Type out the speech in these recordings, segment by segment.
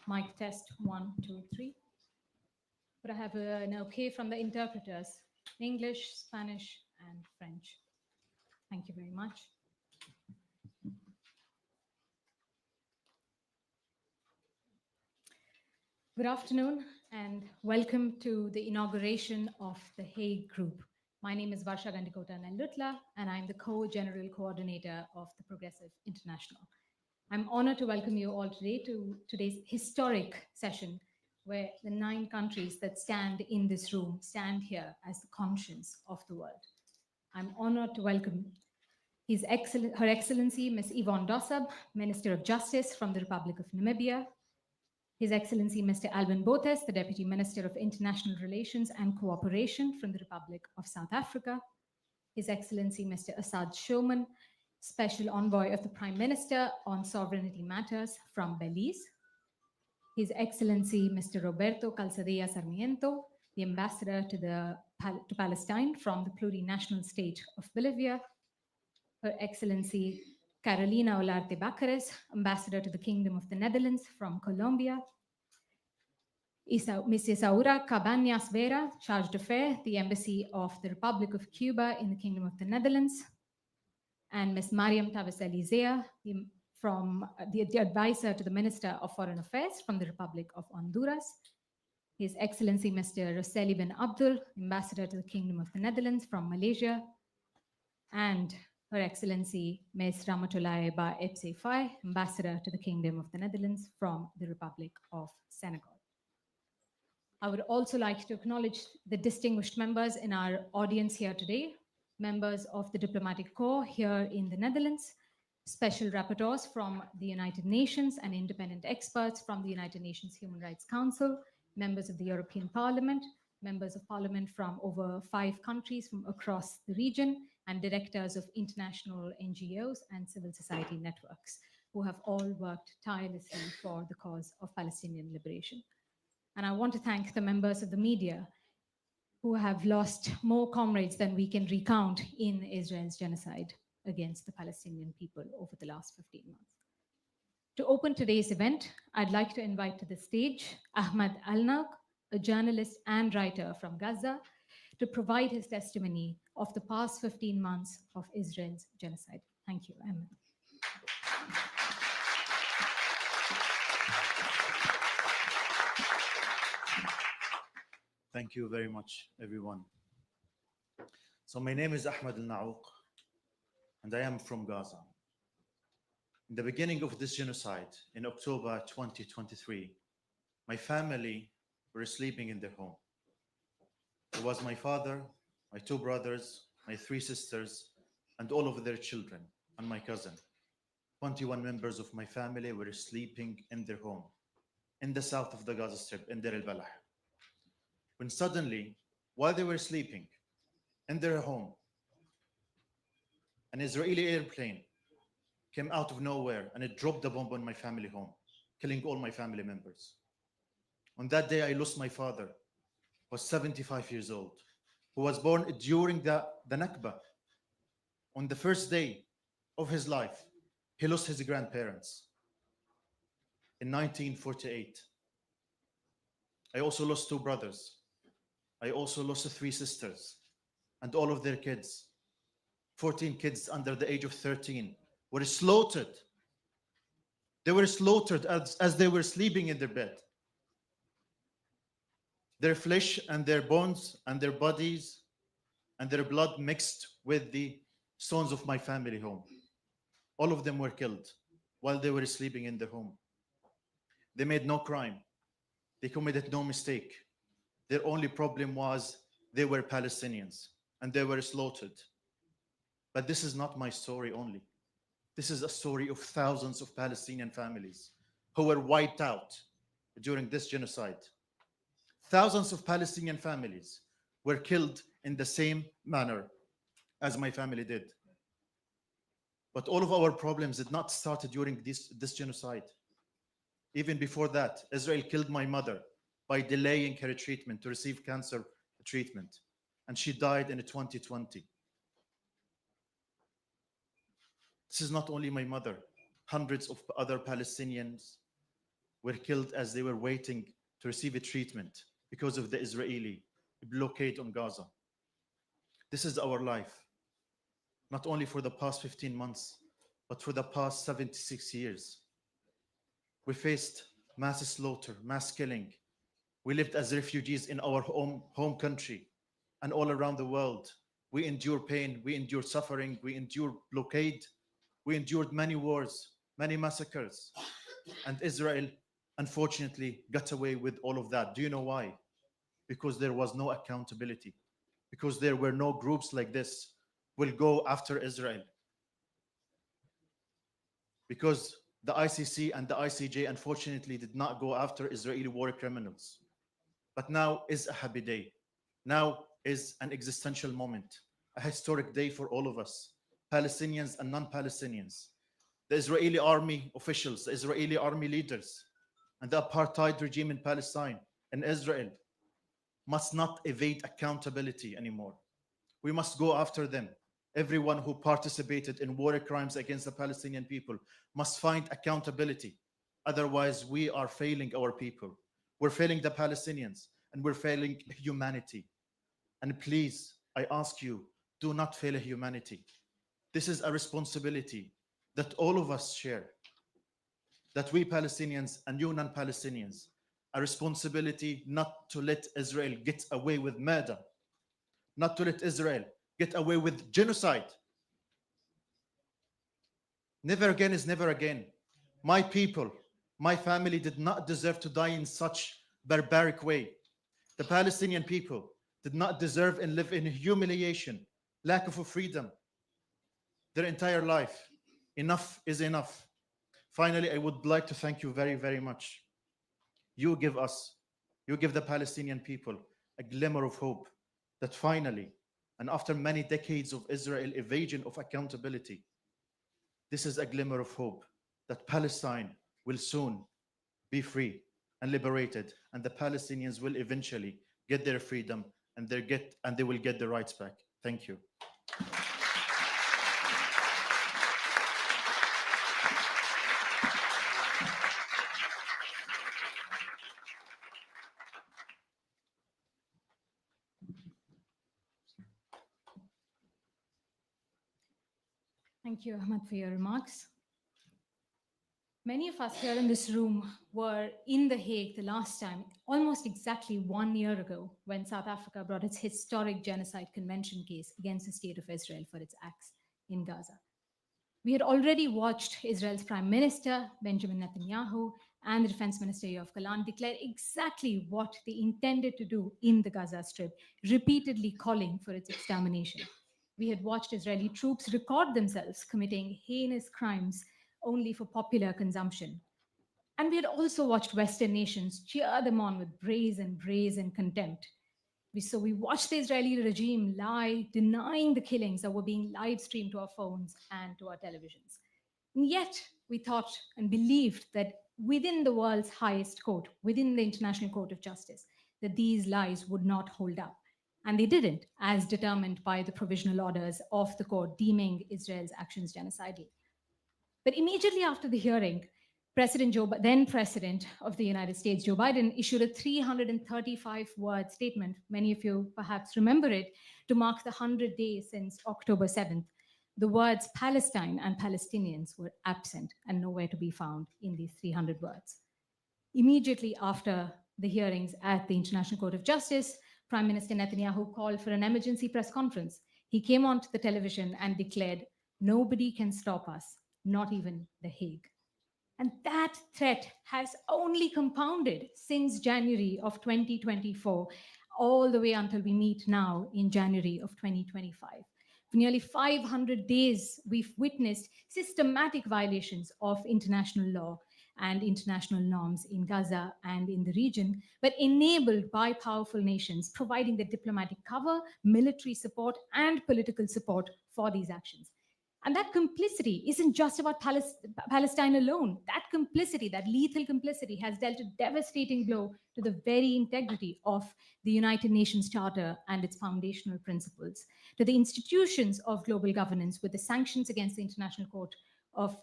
Mic test 1, 2, 3. But I have an okay from the interpreters, English, Spanish, and French. Thank you very much. Good afternoon and welcome to the inauguration of the Hague Group. My name is Varsha Gandikota Nellutla and I'm the Co-General Coordinator of the Progressive International. I'm honored to welcome you all today to today's historic session where the 9 countries that stand in this room stand here as the conscience of the world. I'm honored to welcome Her Excellency Ms. Yvonne Dossab, Minister of Justice from the Republic of Namibia, His Excellency Mr. Alvin Botes, the Deputy Minister of International Relations and Cooperation from the Republic of South Africa, His Excellency Mr. Assad Shoman, Special Envoy of the Prime Minister on Sovereignty Matters from Belize, His Excellency Mr. Roberto Calzadilla Sarmiento, the Ambassador to Palestine from the plurinational state of Bolivia, Her Excellency Carolina Olarte Bacares, Ambassador to the Kingdom of the Netherlands from Colombia, Ms. Isaura Cabañas Vera, Charge d'Affaires, the Embassy of the Republic of Cuba in the Kingdom of the Netherlands, and Ms. Mariam Tavis Elizea, from the advisor to the Minister of Foreign Affairs from the Republic of Honduras, His Excellency Mr. Roseli bin Abdul, Ambassador to the Kingdom of the Netherlands from Malaysia, and Her Excellency Ms. Ramatoulaye Ba Epse Faye, Ambassador to the Kingdom of the Netherlands from the Republic of Senegal. I would also like to acknowledge the distinguished members in our audience here today, members of the Diplomatic Corps here in the Netherlands, special rapporteurs from the United Nations and independent experts from the United Nations Human Rights Council, members of the European Parliament, members of Parliament from over 5 countries from across the region, and directors of international NGOs and civil society networks who have all worked tirelessly for the cause of Palestinian liberation. And I want to thank the members of the media who have lost more comrades than we can recount in Israel's genocide against the Palestinian people over the last 15 months. To open today's event, I'd like to invite to the stage Ahmad Alnauk, a journalist and writer from Gaza, to provide his testimony of the past 15 months of Israel's genocide. Thank you, Ahmad. Thank you very much, everyone. So my name is Ahmad Al-Naouq, and I am from Gaza. In the beginning of this genocide, in October 2023, my family were sleeping in their home. It was my father, my 2 brothers, my 3 sisters, and all of their children, and my cousin. 21 members of my family were sleeping in their home, in the south of the Gaza Strip, in Deir al-Balah. When suddenly, while they were sleeping in their home, an Israeli airplane came out of nowhere and it dropped a bomb on my family home, killing all my family members. On that day, I lost my father, was 75 years old, who was born during the Nakba. On the first day of his life, he lost his grandparents in 1948. I also lost two brothers. I also lost three sisters and all of their kids. 14 kids under the age of 13 were slaughtered. They were slaughtered as they were sleeping in their bed. Their flesh and their bones and their bodies and their blood mixed with the stones of my family home. All of them were killed while they were sleeping in their home. They made no crime. They committed no mistake. Their only problem was they were Palestinians and they were slaughtered. But this is not my story only. This is a story of thousands of Palestinian families who were wiped out during this genocide. Thousands of Palestinian families were killed in the same manner as my family did. But all of our problems did not start during this genocide. Even before that, Israel killed my mother by delaying her treatment to receive cancer treatment. And she died in 2020. This is not only my mother. Hundreds of other Palestinians were killed as they were waiting to receive a treatment because of the Israeli blockade on Gaza. This is our life, not only for the past 15 months, but for the past 76 years. We faced mass slaughter, mass killing. We lived as refugees in our home country and all around the world. We endured pain, we endured suffering, we endured blockade, we endured many wars, many massacres. And Israel, unfortunately, got away with all of that. Do you know why? Because there was no accountability. Because there were no groups like this will go after Israel. Because the ICC and the ICJ, unfortunately, did not go after Israeli war criminals. But now is a happy day. Now is an existential moment, a historic day for all of us, Palestinians and non-Palestinians. The Israeli army officials, the Israeli army leaders, and the apartheid regime in Palestine and Israel must not evade accountability anymore. We must go after them. Everyone who participated in war crimes against the Palestinian people must find accountability. Otherwise, we are failing our people. We're failing the Palestinians and we're failing humanity. And please, I ask you, do not fail humanity. This is a responsibility that all of us share, that we Palestinians and you non-Palestinians, a responsibility not to let Israel get away with murder, not to let Israel get away with genocide. Never again is never again. My people, my family did not deserve to die in such barbaric way. The Palestinian people did not deserve and live in humiliation, lack of freedom their entire life. Enough is enough. Finally, I would like to thank you very, very much. You give the Palestinian people a glimmer of hope that finally, and after many decades of Israel evasion of accountability, this is a glimmer of hope that Palestine will soon be free and liberated, and the Palestinians will eventually get their freedom and they will get their rights back. Thank you. Thank you, Ahmad, for your remarks. Many of us here in this room were in The Hague the last time, almost exactly 1 year ago, when South Africa brought its historic genocide convention case against the state of Israel for its acts in Gaza. We had already watched Israel's Prime Minister, Benjamin Netanyahu, and the Defense Minister Yoav Gallant declare exactly what they intended to do in the Gaza Strip, repeatedly calling for its extermination. We had watched Israeli troops record themselves committing heinous crimes only for popular consumption. And we had also watched Western nations cheer them on with brazen contempt. We watched the Israeli regime lie, denying the killings that were being live streamed to our phones and to our televisions. And yet, we thought and believed that within the world's highest court, within the International Court of Justice, that these lies would not hold up. And they didn't, as determined by the provisional orders of the court deeming Israel's actions genocidal. But immediately after the hearing, then President of the United States, Joe Biden, issued a 335-word statement. Many of you perhaps remember it, to mark the 100 days since October 7th. The words Palestine and Palestinians were absent and nowhere to be found in these 300 words. Immediately after the hearings at the International Court of Justice, Prime Minister Netanyahu called for an emergency press conference. He came onto the television and declared, "Nobody can stop us, not even The Hague." And that threat has only compounded since January of 2024, all the way until we meet now in January of 2025. For nearly 500 days, we've witnessed systematic violations of international law and international norms in Gaza and in the region, but enabled by powerful nations, providing the diplomatic cover, military support, and political support for these actions. And that complicity isn't just about Palestine alone. That complicity, that lethal complicity, has dealt a devastating blow to the very integrity of the United Nations Charter and its foundational principles, to the institutions of global governance with the sanctions against the International Court of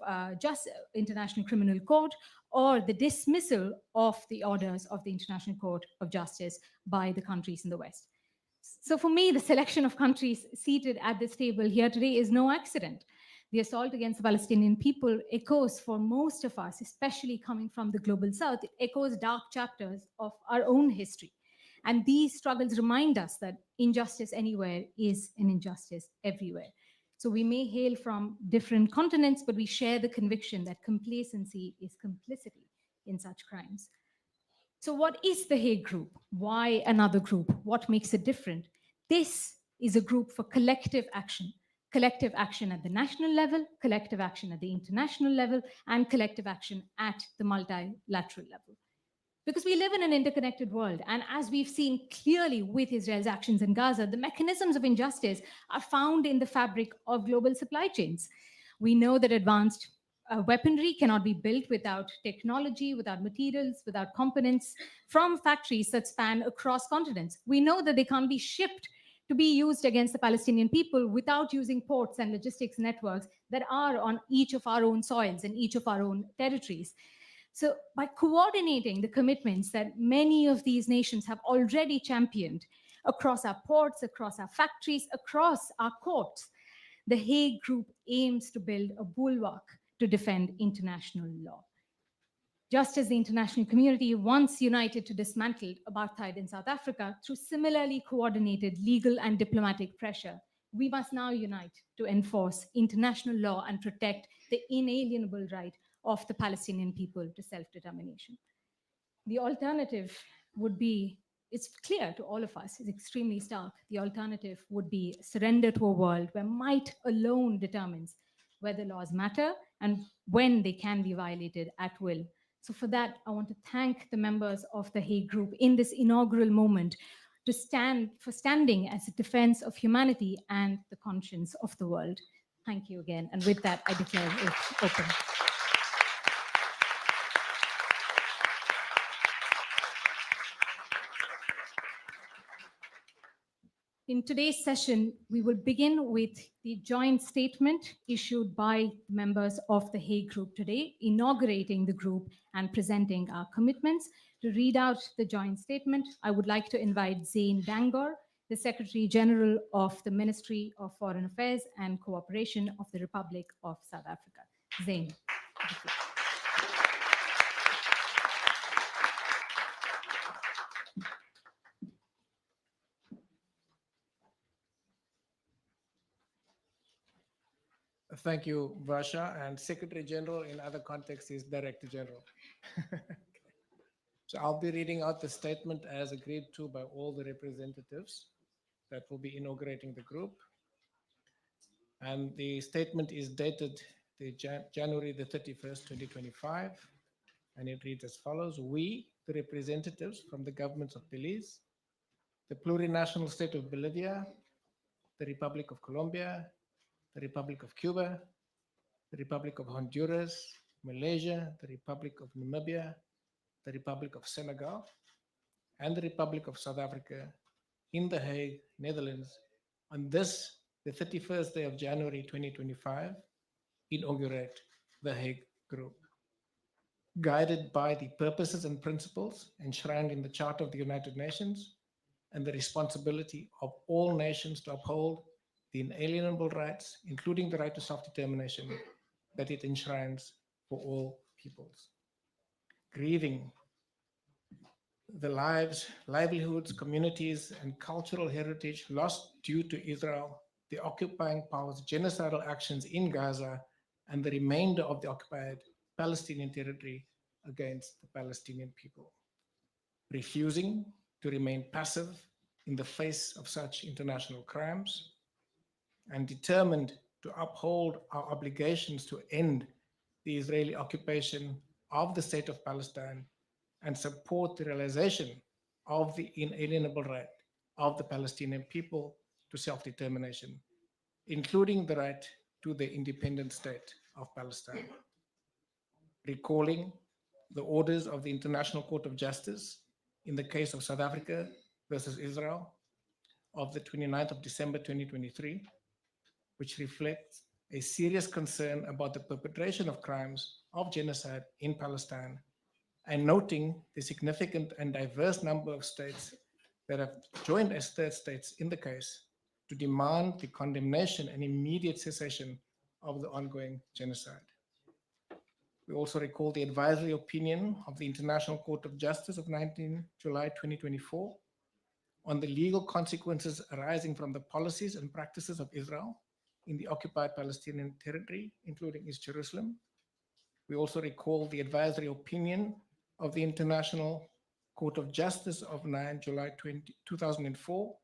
International Criminal Court, or the dismissal of the orders of the International Court of Justice by the countries in the West. So for me, the selection of countries seated at this table here today is no accident. The assault against the Palestinian people echoes for most of us, especially coming from the global south, it echoes dark chapters of our own history. And these struggles remind us that injustice anywhere is an injustice everywhere. So we may hail from different continents, but we share the conviction that complacency is complicity in such crimes. So what is the Hague Group? Why another group? What makes it different? This is a group for collective action at the national level, collective action at the international level, and collective action at the multilateral level. Because we live in an interconnected world, and as we've seen clearly with Israel's actions in Gaza, the mechanisms of injustice are found in the fabric of global supply chains. We know that advanced weaponry cannot be built without technology, without materials, without components from factories that span across continents. We know that they can't be shipped to be used against the Palestinian people without using ports and logistics networks that are on each of our own soils and each of our own territories. So by coordinating the commitments that many of these nations have already championed across our ports, across our factories, across our courts, the Hague Group aims to build a bulwark to defend international law. Just as the international community once united to dismantle apartheid in South Africa through similarly coordinated legal and diplomatic pressure, we must now unite to enforce international law and protect the inalienable right of the Palestinian people to self-determination. The alternative would be, it's clear to all of us, it's extremely stark. The alternative would be surrender to a world where might alone determines whether laws matter and when they can be violated at will. So for that, I want to thank the members of the Hague Group in this inaugural moment standing as a defense of humanity and the conscience of the world. Thank you again. And with that, I declare it open. In today's session, we will begin with the joint statement issued by members of the Hague Group today, inaugurating the group and presenting our commitments. To read out the joint statement, I would like to invite Zain Dangor, the Secretary General of the Ministry of Foreign Affairs and Cooperation of the Republic of South Africa. Zain. Thank you, Varsha. And Secretary General in other contexts is Director General. So I'll be reading out the statement as agreed to by all the representatives that will be inaugurating the group. And the statement is dated January the 31st, 2025. And it reads as follows. We, the representatives from the governments of Belize, the plurinational state of Bolivia, the Republic of Colombia, the Republic of Cuba, the Republic of Honduras, Malaysia, the Republic of Namibia, the Republic of Senegal, and the Republic of South Africa in The Hague, Netherlands, on this, the 31st day of January 2025, inaugurate the Hague Group. Guided by the purposes and principles enshrined in the Charter of the United Nations and the responsibility of all nations to uphold the inalienable rights, including the right to self-determination, that it enshrines for all peoples. Grieving the lives, livelihoods, communities, and cultural heritage lost due to Israel, the occupying power's genocidal actions in Gaza, and the remainder of the occupied Palestinian territory against the Palestinian people. Refusing to remain passive in the face of such international crimes, and determined to uphold our obligations to end the Israeli occupation of the state of Palestine and support the realization of the inalienable right of the Palestinian people to self-determination, including the right to the independent state of Palestine. Recalling the orders of the International Court of Justice in the case of South Africa versus Israel of the 29th of December 2023, which reflects a serious concern about the perpetration of crimes of genocide in Palestine, and noting the significant and diverse number of states that have joined as third states in the case to demand the condemnation and immediate cessation of the ongoing genocide. We also recall the advisory opinion of the International Court of Justice of 19 July 2024 on the legal consequences arising from the policies and practices of Israel in the occupied Palestinian territory, including East Jerusalem. We also recall the advisory opinion of the International Court of Justice of 9 July 2004,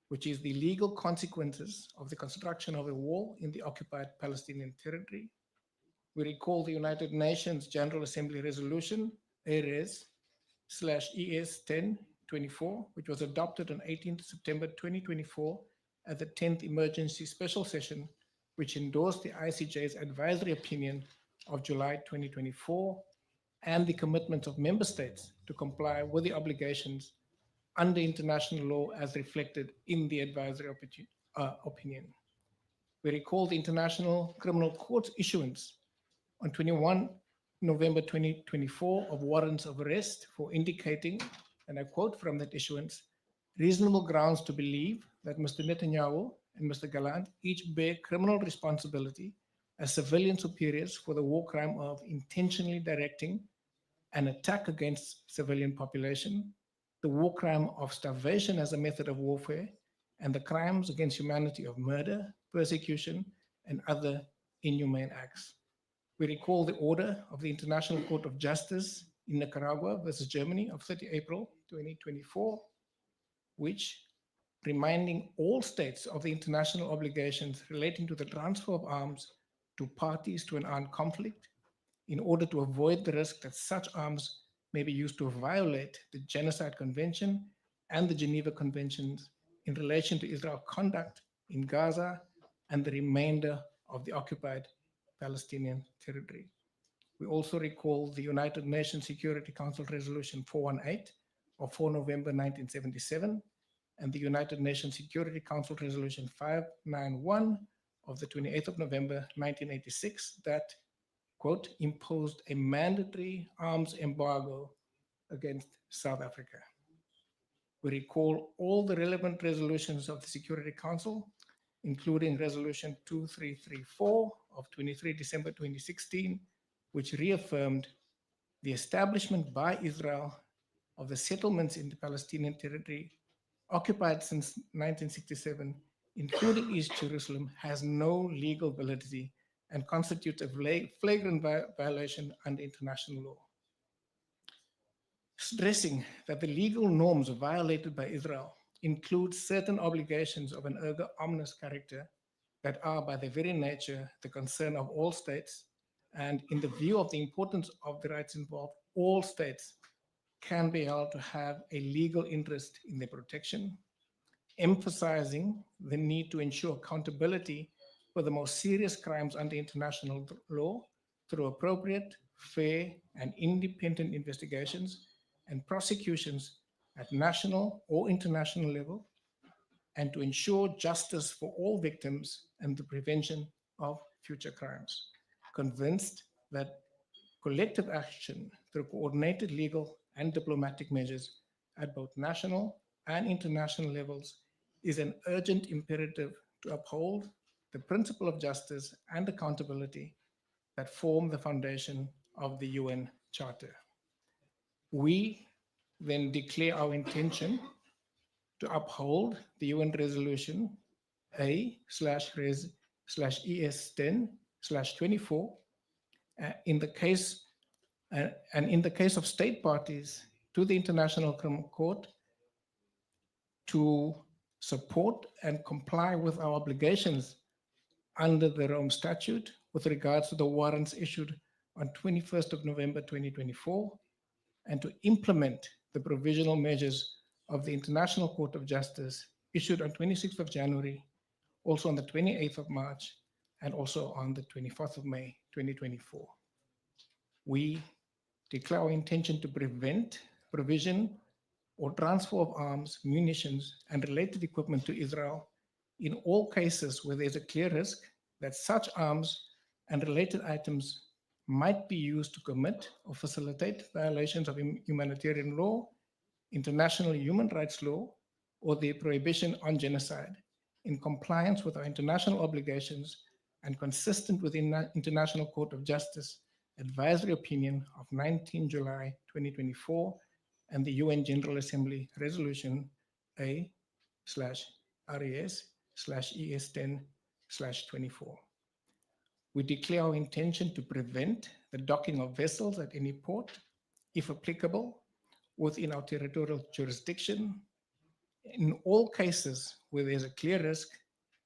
which is the legal consequences of the construction of a wall in the occupied Palestinian territory. We recall the United Nations General Assembly Resolution, ARES/ES 1024, which was adopted on 18th September 2024 at the 10th Emergency Special Session, which endorsed the ICJ's advisory opinion of July 2024 and the commitment of member states to comply with the obligations under international law as reflected in the advisory opinion. We recall the International Criminal Court's issuance on 21 November 2024 of warrants of arrest for indicating, and I quote from that issuance, reasonable grounds to believe that Mr. Netanyahu and Mr. Gallant each bear criminal responsibility as civilian superiors for the war crime of intentionally directing an attack against civilian population, the war crime of starvation as a method of warfare, and the crimes against humanity of murder, persecution, and other inhumane acts. We recall the order of the International Court of Justice in Nicaragua versus Germany of 30 April 2024, which, reminding all states of the international obligations relating to the transfer of arms to parties to an armed conflict, in order to avoid the risk that such arms may be used to violate the Genocide Convention and the Geneva Conventions in relation to Israel's conduct in Gaza and the remainder of the occupied Palestinian territory. We also recall the United Nations Security Council Resolution 418 of 4 November 1977 and the United Nations Security Council Resolution 591 of the 28th of November 1986 that, quote, imposed a mandatory arms embargo against South Africa. We recall all the relevant resolutions of the Security Council, including Resolution 2334 of 23 December 2016, which reaffirmed the establishment by Israel of the settlements in the Palestinian territory occupied since 1967, including East Jerusalem, has no legal validity and constitutes a flagrant violation under international law. Stressing that the legal norms violated by Israel include certain obligations of an erga omnes character that are by their very nature the concern of all states, and in the view of the importance of the rights involved, all states can be held to have a legal interest in their protection, emphasizing the need to ensure accountability for the most serious crimes under international law through appropriate, fair, and independent investigations and prosecutions at national or international level, and to ensure justice for all victims and the prevention of future crimes. Convinced that collective action through coordinated legal and diplomatic measures at both national and international levels is an urgent imperative to uphold the principle of justice and accountability that form the foundation of the UN Charter. We then declare our intention to uphold the UN Resolution A/Res/ES10/24 in the case and in the case of state parties to the International Criminal Court to support and comply with our obligations under the Rome Statute with regards to the warrants issued on 21st of November 2024, and to implement the provisional measures of the International Court of Justice issued on 26th of January, also on the 28th of March, and also on the 24th of May 2024. We declare our intention to prevent provision or transfer of arms, munitions, and related equipment to Israel in all cases where there's a clear risk that such arms and related items might be used to commit or facilitate violations of humanitarian law, international human rights law, or the prohibition on genocide, in compliance with our international obligations and consistent with the International Court of Justice advisory opinion of 19 July 2024 and the UN General Assembly Resolution A/RES/ES10/24. We declare our intention to prevent the docking of vessels at any port, if applicable, within our territorial jurisdiction, in all cases where there's a clear risk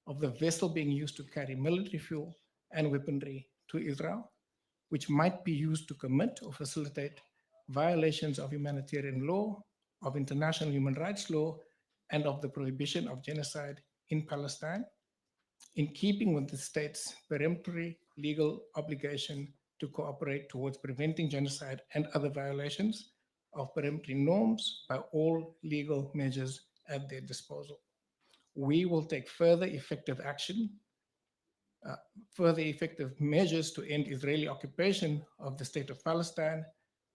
of the vessel being used to carry military fuel and weaponry to Israel, which might be used to commit or facilitate violations of humanitarian law, of international human rights law, and of the prohibition of genocide in Palestine, in keeping with the state's peremptory legal obligation to cooperate towards preventing genocide and other violations of peremptory norms by all legal measures at their disposal. We will take further effective measures to end Israeli occupation of the state of Palestine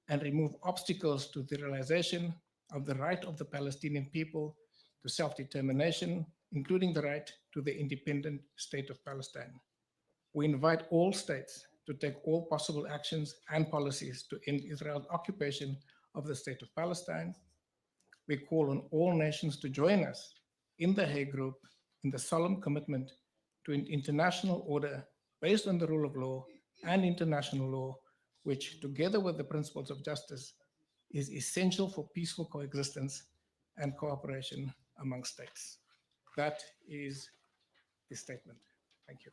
and remove obstacles to the realization of the right of the Palestinian people to self-determination, including the right to the independent state of Palestine. We invite all states to take all possible actions and policies to end Israel's occupation of the state of Palestine. We call on all nations to join us in the Hague Group in the solemn commitment to an international order based on the rule of law and international law, which, together with the principles of justice, is essential for peaceful coexistence and cooperation among states. That is the statement. Thank you.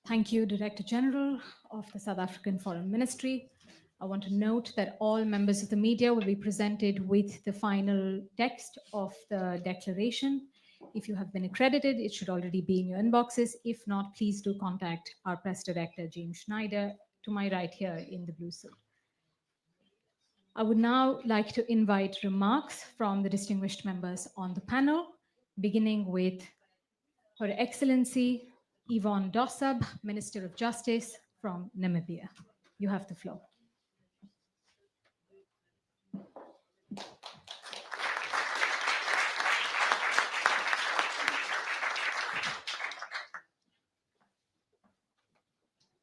Thank you, Director General of the South African Foreign Ministry. I want to note that all members of the media will be presented with the final text of the declaration. If you have been accredited, it should already be in your inboxes. If not, please do contact our Press Director, James Schneider, to my right here in the blue suit. I would now like to invite remarks from the distinguished members on the panel, beginning with Her Excellency Yvonne Dossab, Minister of Justice from Namibia. You have the floor.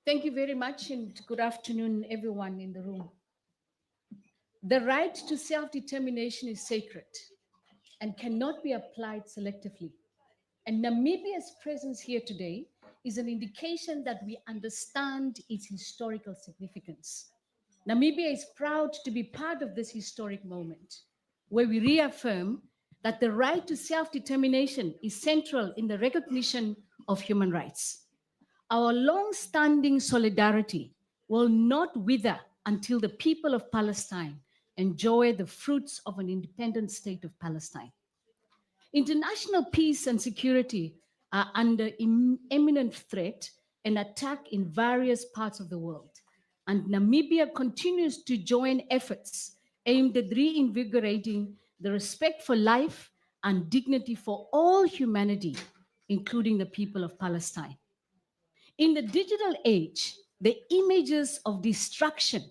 Thank you very much, and good afternoon, everyone in the room. The right to self-determination is sacred and cannot be applied selectively. And Namibia's presence here today is an indication that we understand its historical significance. Namibia is proud to be part of this historic moment, where we reaffirm that the right to self-determination is central in the recognition of human rights. Our long-standing solidarity will not wither until the people of Palestine enjoy the fruits of an independent state of Palestine. International peace and security are under imminent threat and attack in various parts of the world. And Namibia continues to join efforts aimed at reinvigorating the respect for life and dignity for all humanity, including the people of Palestine. In the digital age, the images of destruction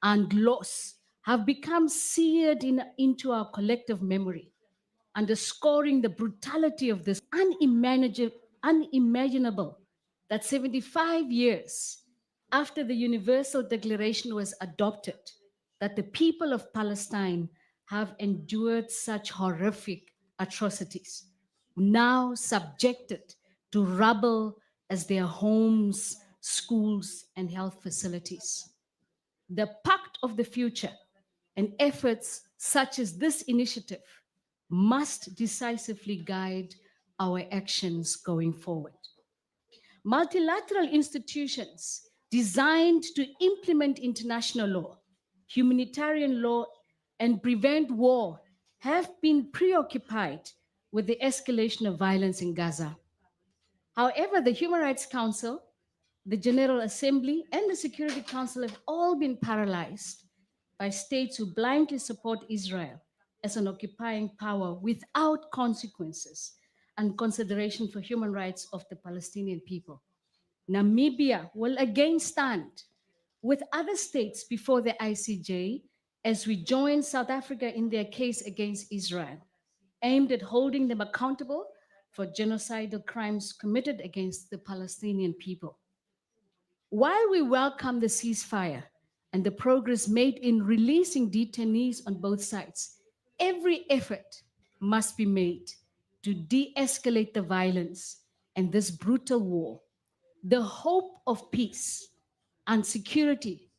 and loss have become seared into our collective memory, underscoring the brutality of this unimaginable that 75 years after the Universal Declaration was adopted, that the people of Palestine have endured such horrific atrocities, now subjected to rubble as their homes, schools, and health facilities. The Pact of the Future and efforts such as this initiative must decisively guide our actions going forward. Multilateral institutions designed to implement international law, humanitarian law, and prevent war have been preoccupied with the escalation of violence in Gaza. However, the Human Rights Council, the General Assembly, and the Security Council have all been paralyzed by states who blindly support Israel as an occupying power without consequences and consideration for human rights of the Palestinian people. Namibia will again stand with other states before the ICJ as we join South Africa in their case against Israel, aimed at holding them accountable for genocidal crimes committed against the Palestinian people. While we welcome the ceasefire and the progress made in releasing detainees on both sides, every effort must be made to de-escalate the violence and this brutal war. The hope of peace and security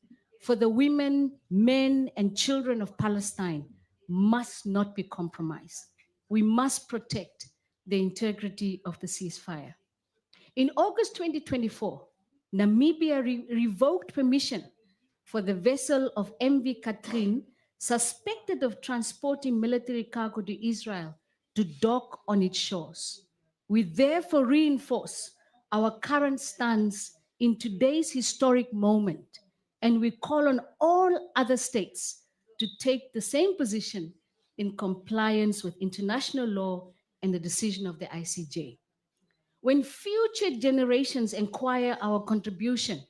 for the women, men, and children of Palestine must not be compromised. We must protect the integrity of the ceasefire. In August 2024, Namibia revoked permission for the vessel of MV Catherine, suspected of transporting military cargo to Israel, to dock on its shores. We therefore reinforce our current stance in today's historic moment, and we call on all other states to take the same position in compliance with international law and the decision of the ICJ. When future generations inquire our contribution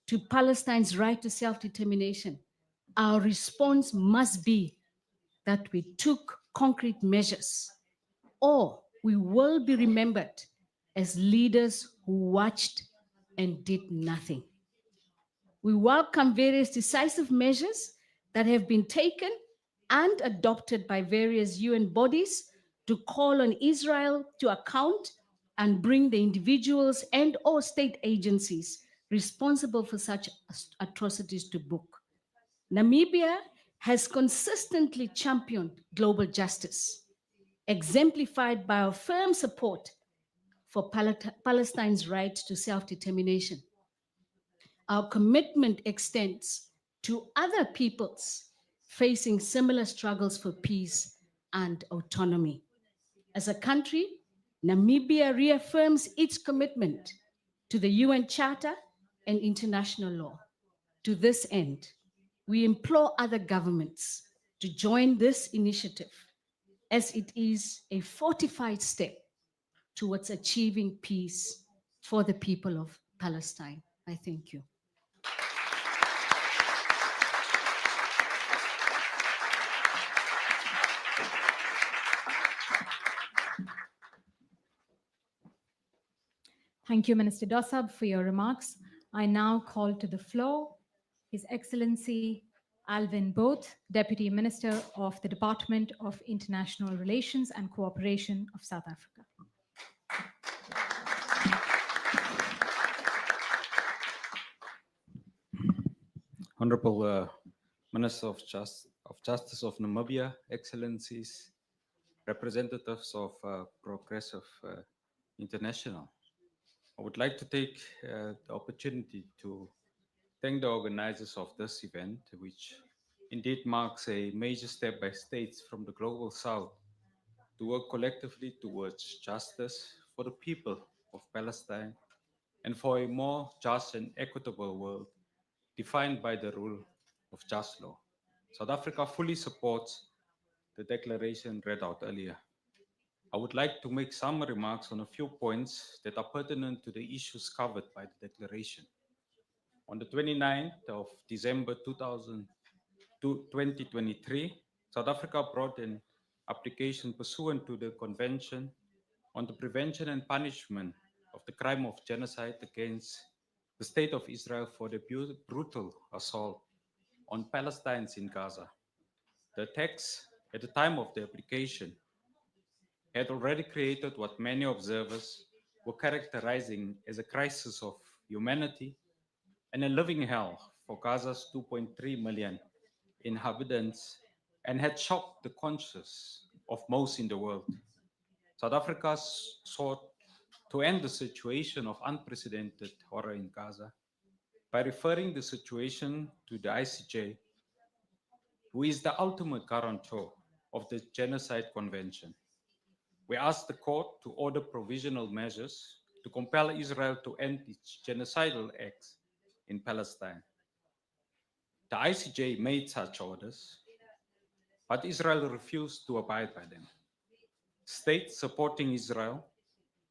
to Palestine's right to self-determination, our response must be that we took concrete measures, or we will be remembered as leaders who watched and did nothing. We welcome various decisive measures that have been taken and adopted by various UN bodies to call on Israel to account and bring the individuals and or state agencies responsible for such atrocities to book. Namibia has consistently championed global justice, exemplified by our firm support for Palestine's right to self-determination. Our commitment extends to other peoples facing similar struggles for peace and autonomy. As a country, Namibia reaffirms its commitment to the UN Charter and international law. To this end, we implore other governments to join this initiative, as it is a fortified step towards achieving peace for the people of Palestine. I thank you. Thank you, Minister Dossab, for your remarks. I now call to the floor His Excellency Alvin Both, Deputy Minister of the Department of International Relations and Cooperation of South Africa. Honorable Minister of Justice of Namibia, Excellencies, representatives of Progressive International. I would like to take the opportunity to thank the organizers of this event, which indeed marks a major step by states from the global south to work collectively towards justice for the people of Palestine and for a more just and equitable world defined by the rule of just law. South Africa fully supports the declaration read out earlier. I would like to make some remarks on a few points that are pertinent to the issues covered by the declaration. On the 29th of December 2023, South Africa brought an application pursuant to the Convention on the Prevention and Punishment of the Crime of Genocide against the State of Israel for the brutal assault on Palestinians in Gaza. The attacks at the time of the application had already created what many observers were characterizing as a crisis of humanity and a living hell for Gaza's 2.3 million inhabitants and had shocked the conscience of most in the world. South Africa sought to end the situation of unprecedented horror in Gaza by referring the situation to the ICJ, who is the ultimate guarantor of the Genocide Convention. We asked the court to order provisional measures to compel Israel to end its genocidal acts in Palestine. The ICJ made such orders, but Israel refused to abide by them. States supporting Israel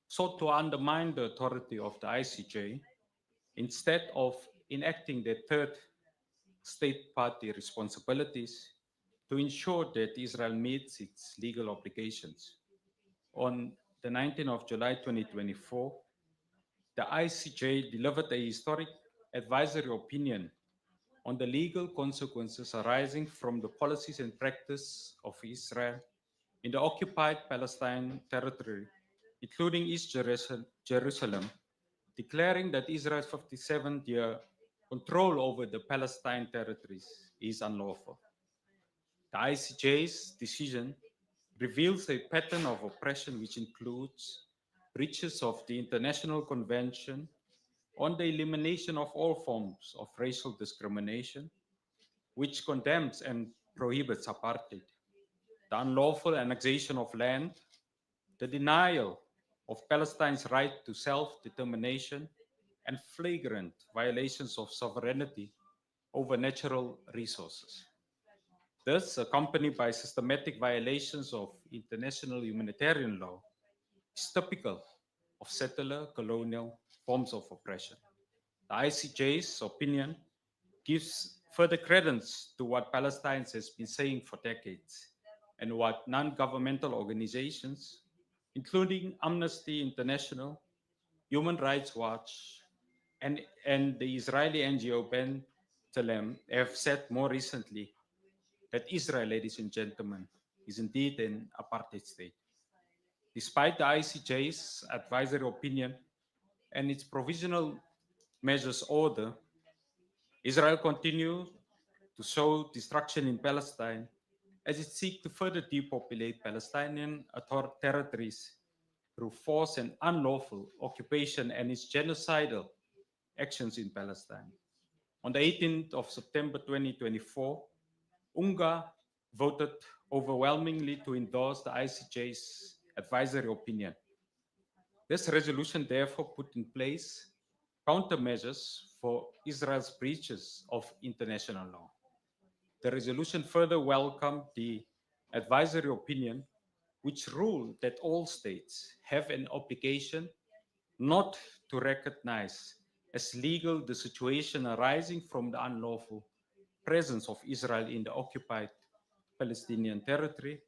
sought to undermine the authority of the ICJ instead of enacting their third state party responsibilities to ensure that Israel meets its legal obligations. On the 19th of July 2024, the ICJ delivered a historic advisory opinion on the legal consequences arising from the policies and practice of Israel in the occupied Palestine territory, including East Jerusalem, declaring that Israel's 57-year control over the Palestine territories is unlawful. The ICJ's decision reveals a pattern of oppression which includes breaches of the International Convention on the Elimination of All Forms of Racial Discrimination, which condemns and prohibits apartheid, the unlawful annexation of land, the denial of Palestine's right to self-determination, and flagrant violations of sovereignty over natural resources. This, accompanied by systematic violations of international humanitarian law, is typical of settler colonial forms of oppression. The ICJ's opinion gives further credence to what Palestine has been saying for decades and what non-governmental organizations, including Amnesty International, Human Rights Watch, and the Israeli NGO Ben Telem have said more recently, that Israel, ladies and gentlemen, is indeed an apartheid state. Despite the ICJ's advisory opinion and its provisional measures order, Israel continues to show destruction in Palestine as it seeks to further depopulate Palestinian territories through force and unlawful occupation and its genocidal actions in Palestine. On the 18th of September 2024, UNGA voted overwhelmingly to endorse the ICJ's advisory opinion. This resolution therefore put in place countermeasures for Israel's breaches of international law. The resolution further welcomed the advisory opinion, which ruled that all states have an obligation not to recognize as legal the situation arising from the unlawful presence of Israel in the occupied Palestinian territory,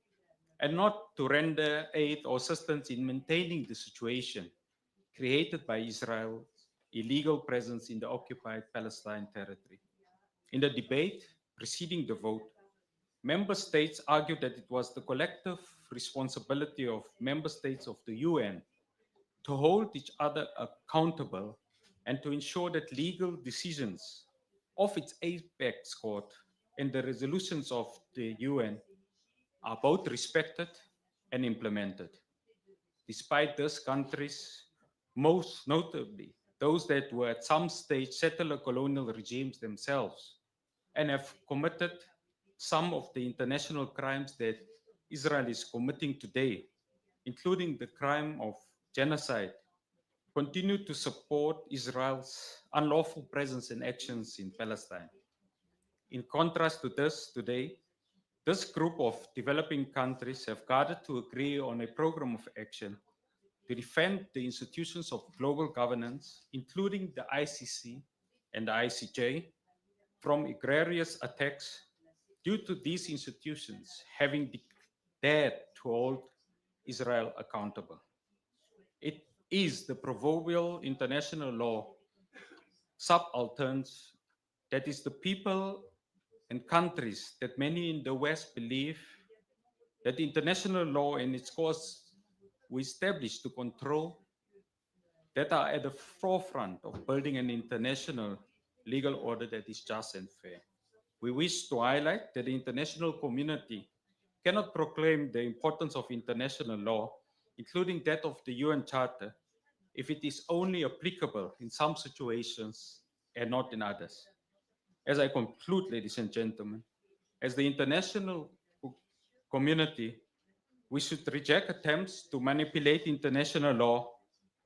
and not to render aid or assistance in maintaining the situation created by Israel's illegal presence in the occupied Palestine territory. In the debate preceding the vote, member states argued that it was the collective responsibility of member states of the UN to hold each other accountable and to ensure that legal decisions of its apex court and the resolutions of the UN are both respected and implemented. Despite this, countries, most notably those that were at some stage settler colonial regimes themselves and have committed some of the international crimes that Israel is committing today, including the crime of genocide, continue to support Israel's unlawful presence and actions in Palestine. In contrast to this, today, this group of developing countries have gathered to agree on a program of action to defend the institutions of global governance, including the ICC and the ICJ, from egregious attacks due to these institutions having dared to hold Israel accountable. It is the proverbial international law subalterns that is the people and countries that many in the West believe that international law and its course we established to control that are at the forefront of building an international legal order that is just and fair. We wish to highlight that the international community cannot proclaim the importance of international law, including that of the UN Charter, if it is only applicable in some situations and not in others. As I conclude, ladies and gentlemen, as the international community, we should reject attempts to manipulate international law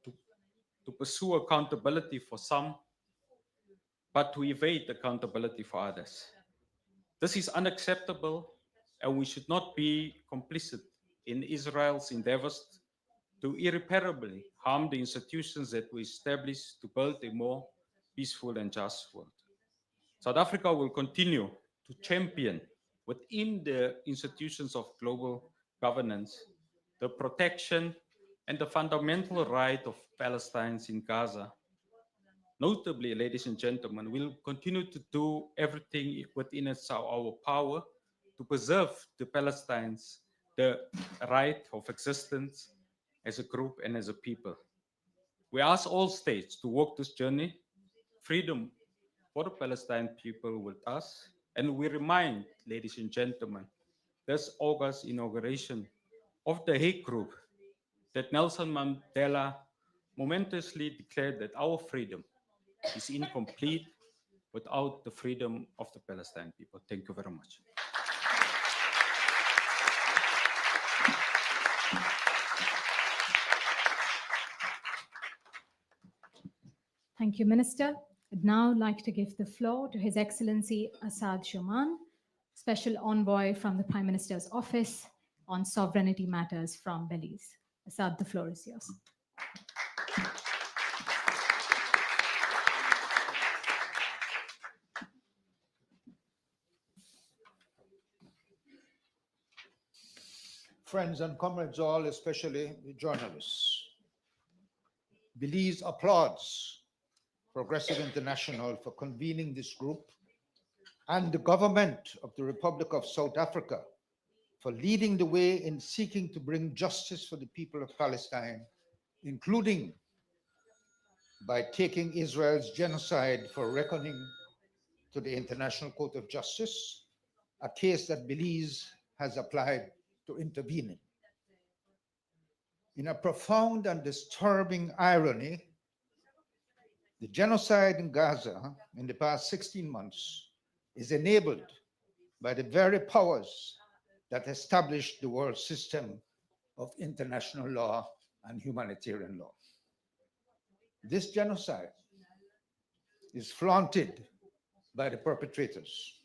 to pursue accountability for some, but to evade accountability for others. This is unacceptable, and we should not be complicit in Israel's endeavors to irreparably harm the institutions that we established to build a more peaceful and just world. South Africa will continue to champion within the institutions of global governance the protection and the fundamental right of Palestinians in Gaza. Notably, ladies and gentlemen, we'll continue to do everything within our power to preserve the Palestinians the right of existence as a group and as a people. We ask all states to walk this journey, freedom for the Palestinian people with us, and we remind, ladies and gentlemen, this August inauguration of the Hague Group that Nelson Mandela momentously declared that our freedom is incomplete without the freedom of the Palestinian people. Thank you very much. Thank you, Minister. I'd now like to give the floor to His Excellency Assad Shoman, Special Envoy from the Prime Minister's Office on Sovereignty Matters from Belize. Assad, the floor is yours. Friends and comrades all, especially the journalists. Belize applauds Progressive International for convening this group and the government of the Republic of South Africa for leading the way in seeking to bring justice for the people of Palestine, including by taking Israel's genocide for reckoning to the International Court of Justice, a case that Belize has applied to intervene in. In a profound and disturbing irony, the genocide in Gaza in the past 16 months is enabled by the very powers that established the world system of international law and humanitarian law. This genocide is flaunted by the perpetrators,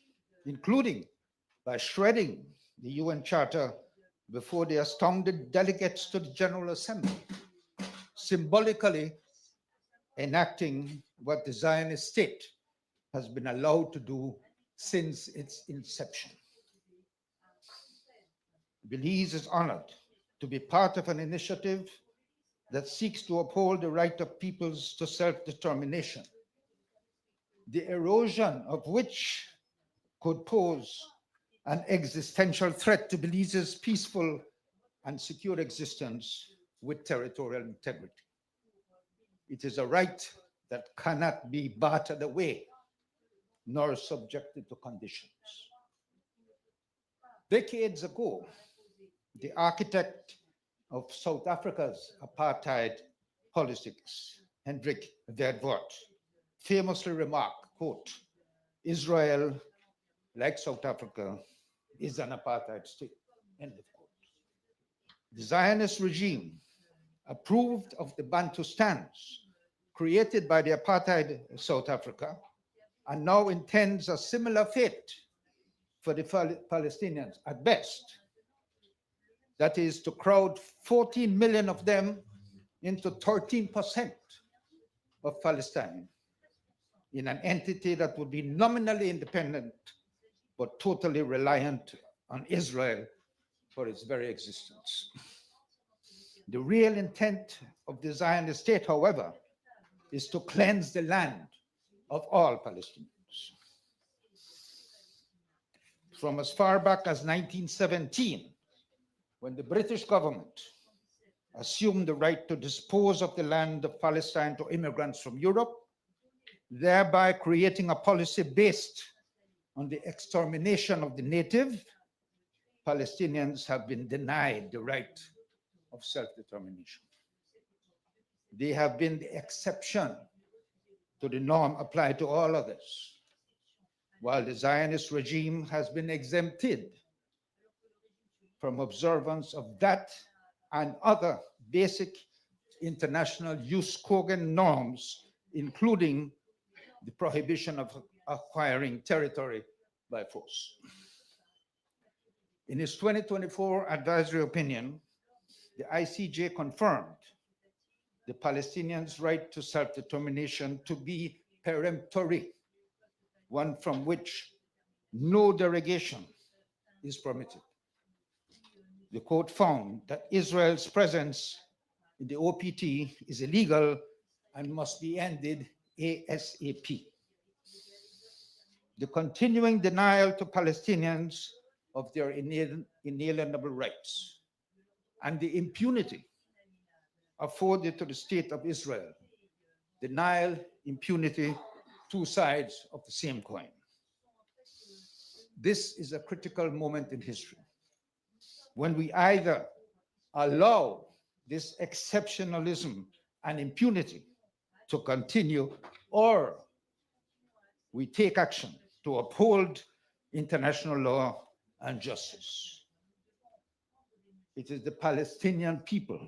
including by shredding the UN Charter before the astounded delegates to the General Assembly, symbolically enacting what the Zionist state has been allowed to do since its inception. Belize is honored to be part of an initiative that seeks to uphold the right of peoples to self-determination, the erosion of which could pose an existential threat to Belize's peaceful and secure existence with territorial integrity. It is a right that cannot be bartered away nor subjected to conditions. Decades ago, the architect of South Africa's apartheid politics, Hendrik Verwoerd, famously remarked, quote, "Israel, like South Africa, is an apartheid state," end of quote. The Zionist regime approved of the Bantustans created by the apartheid South Africa and now intends a similar fate for the Palestinians at best. That is to crowd 14 million of them into 13% of Palestine in an entity that would be nominally independent but totally reliant on Israel for its very existence. The real intent of the Zionist state, however, is to cleanse the land of all Palestinians. From as far back as 1917, when the British government assumed the right to dispose of the land of Palestine to immigrants from Europe, thereby creating a policy based on the extermination of the native, Palestinians have been denied the right of self-determination. They have been the exception to the norm applied to all others, while the Zionist regime has been exempted from observance of that and other basic international jus cogens norms, including the prohibition of acquiring territory by force. In its 2024 advisory opinion, the ICJ confirmed the Palestinians' right to self-determination to be peremptory, one from which no derogation is permitted. The court found that Israel's presence in the OPT is illegal and must be ended ASAP. The continuing denial to Palestinians of their inalienable rights and the impunity afforded to the state of Israel. Denial, impunity, two sides of the same coin. This is a critical moment in history when we either allow this exceptionalism and impunity to continue, or we take action to uphold international law and justice. It is the Palestinian people,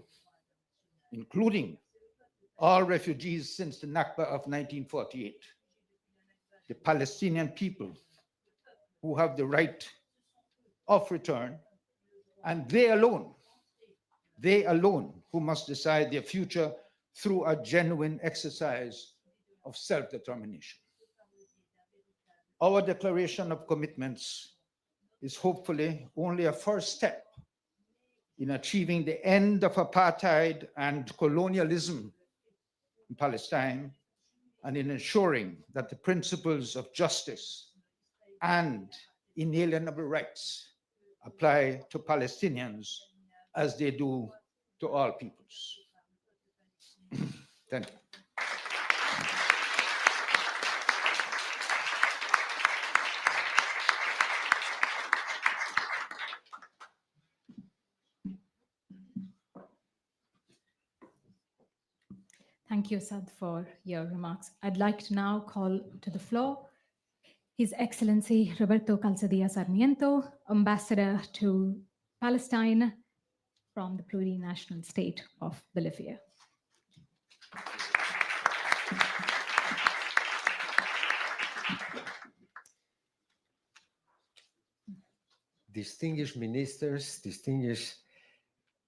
including all refugees since the Nakba of 1948, the Palestinian people who have the right of return, and they alone who must decide their future through a genuine exercise of self-determination. Our declaration of commitments is hopefully only a first step in achieving the end of apartheid and colonialism in Palestine, and in ensuring that the principles of justice and inalienable rights apply to Palestinians as they do to all peoples. Thank you. Thank you, Sad, for your remarks. I'd like to now call to the floor His Excellency Roberto Calzadilla Sarmiento, Ambassador to Palestine from the plurinational state of Bolivia. Distinguished ministers, distinguished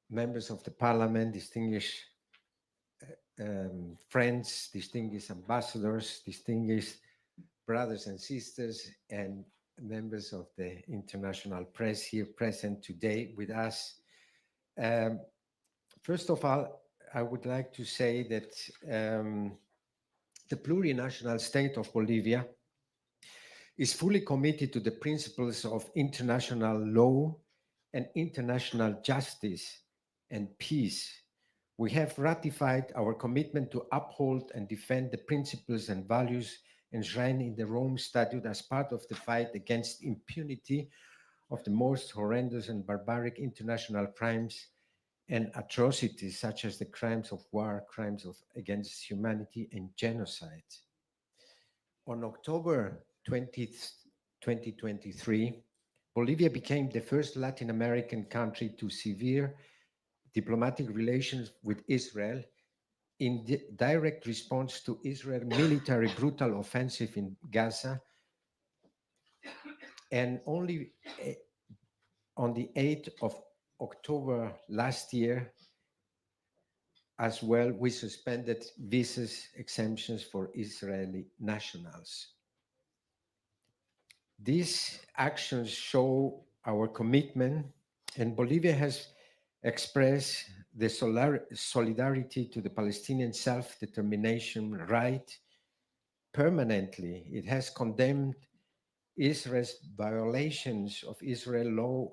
members of the parliament, distinguished friends, distinguished ambassadors, distinguished brothers and sisters, and members of the international press here present today with us. First of all, I would like to say that the plurinational state of Bolivia is fully committed to the principles of international law and international justice and peace. We have ratified our commitment to uphold and defend the principles and values enshrined in the Rome Statute as part of the fight against impunity of the most horrendous and barbaric international crimes and atrocities, such as the crimes of war, crimes against humanity, and genocide. On October 20th, 2023, Bolivia became the first Latin American country to severe diplomatic relations with Israel in direct response to Israel's military brutal offensive in Gaza, and only on the 8th of October last year, as well, we suspended visa exemptions for Israeli nationals. These actions show our commitment, and Bolivia has expressed the solidarity to the Palestinian self-determination right permanently. It has condemned Israel's violations of Israel law,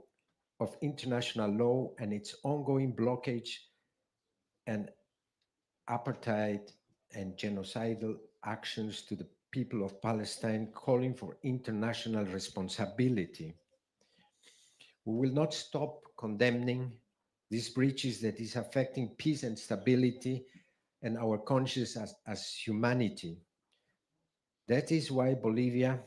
of international law, and its ongoing blockage and apartheid and genocidal actions to the people of Palestine, calling for international responsibility. We will not stop condemning these breaches that is affecting peace and stability and our consciousness as humanity. That is why Bolivia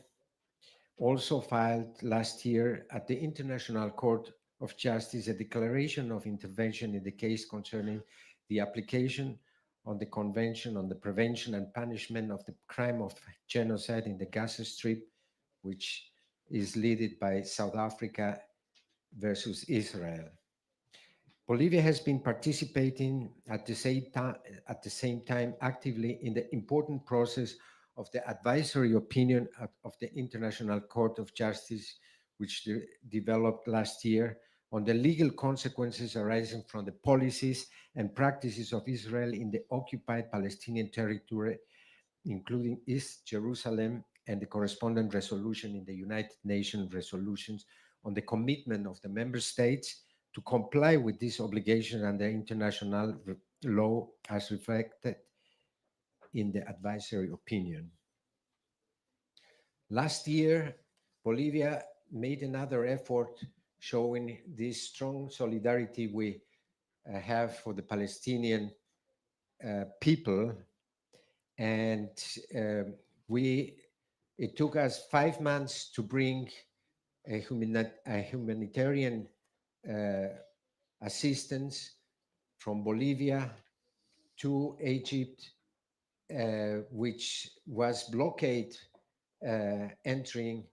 also filed last year at the International Court of Justice a declaration of intervention in the case concerning the application on the Convention on the Prevention and Punishment of the Crime of Genocide in the Gaza Strip, which is led by South Africa versus Israel. Bolivia has been participating at the same time actively in the important process of the advisory opinion of the International Court of Justice, which developed last year on the legal consequences arising from the policies and practices of Israel in the occupied Palestinian territory, including East Jerusalem, and the corresponding resolution in the United Nations resolutions on the commitment of the member states to comply with this obligation under international law as reflected in the advisory opinion. Last year, Bolivia made another effort showing this strong solidarity we have for the Palestinian people. And it took us 5 months to bring a humanitarian assistance from Bolivia to Egypt, which was blockade entering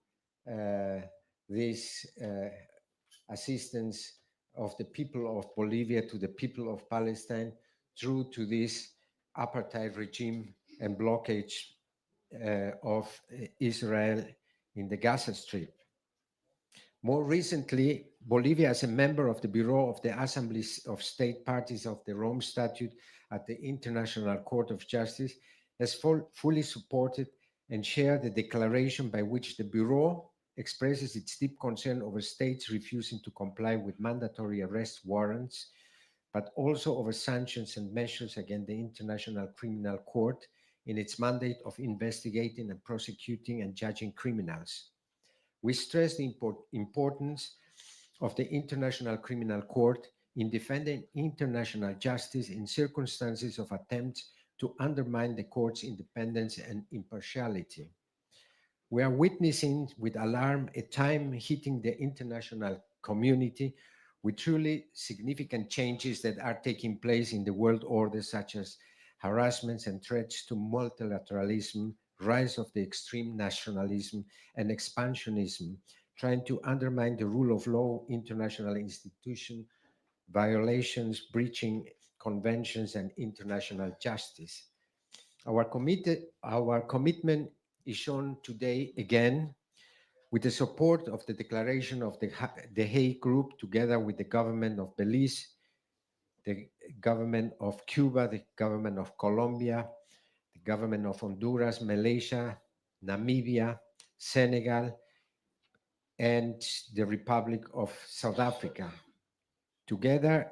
this assistance of the people of Bolivia to the people of Palestine through to this apartheid regime and blockage of Israel in the Gaza Strip. More recently, Bolivia, as a member of the Bureau of the Assembly of State Parties of the Rome Statute at the International Court of Justice, has fully supported and shared the declaration by which the Bureau expresses its deep concern over states refusing to comply with mandatory arrest warrants, but also over sanctions and measures against the International Criminal Court in its mandate of investigating and prosecuting and judging criminals. We stress the importance of the International Criminal Court in defending international justice in circumstances of attempts to undermine the court's independence and impartiality. We are witnessing with alarm a time hitting the international community with truly significant changes that are taking place in the world order, such as harassments and threats to multilateralism, rise of the extreme nationalism and expansionism, trying to undermine the rule of law, international institutions, violations, breaching conventions and international justice. Our commitment is shown today again with the support of the declaration of the Hague Group, together with the government of Belize, the government of Cuba, the government of Colombia, the government of Honduras, Malaysia, Namibia, Senegal, and the Republic of South Africa. Together,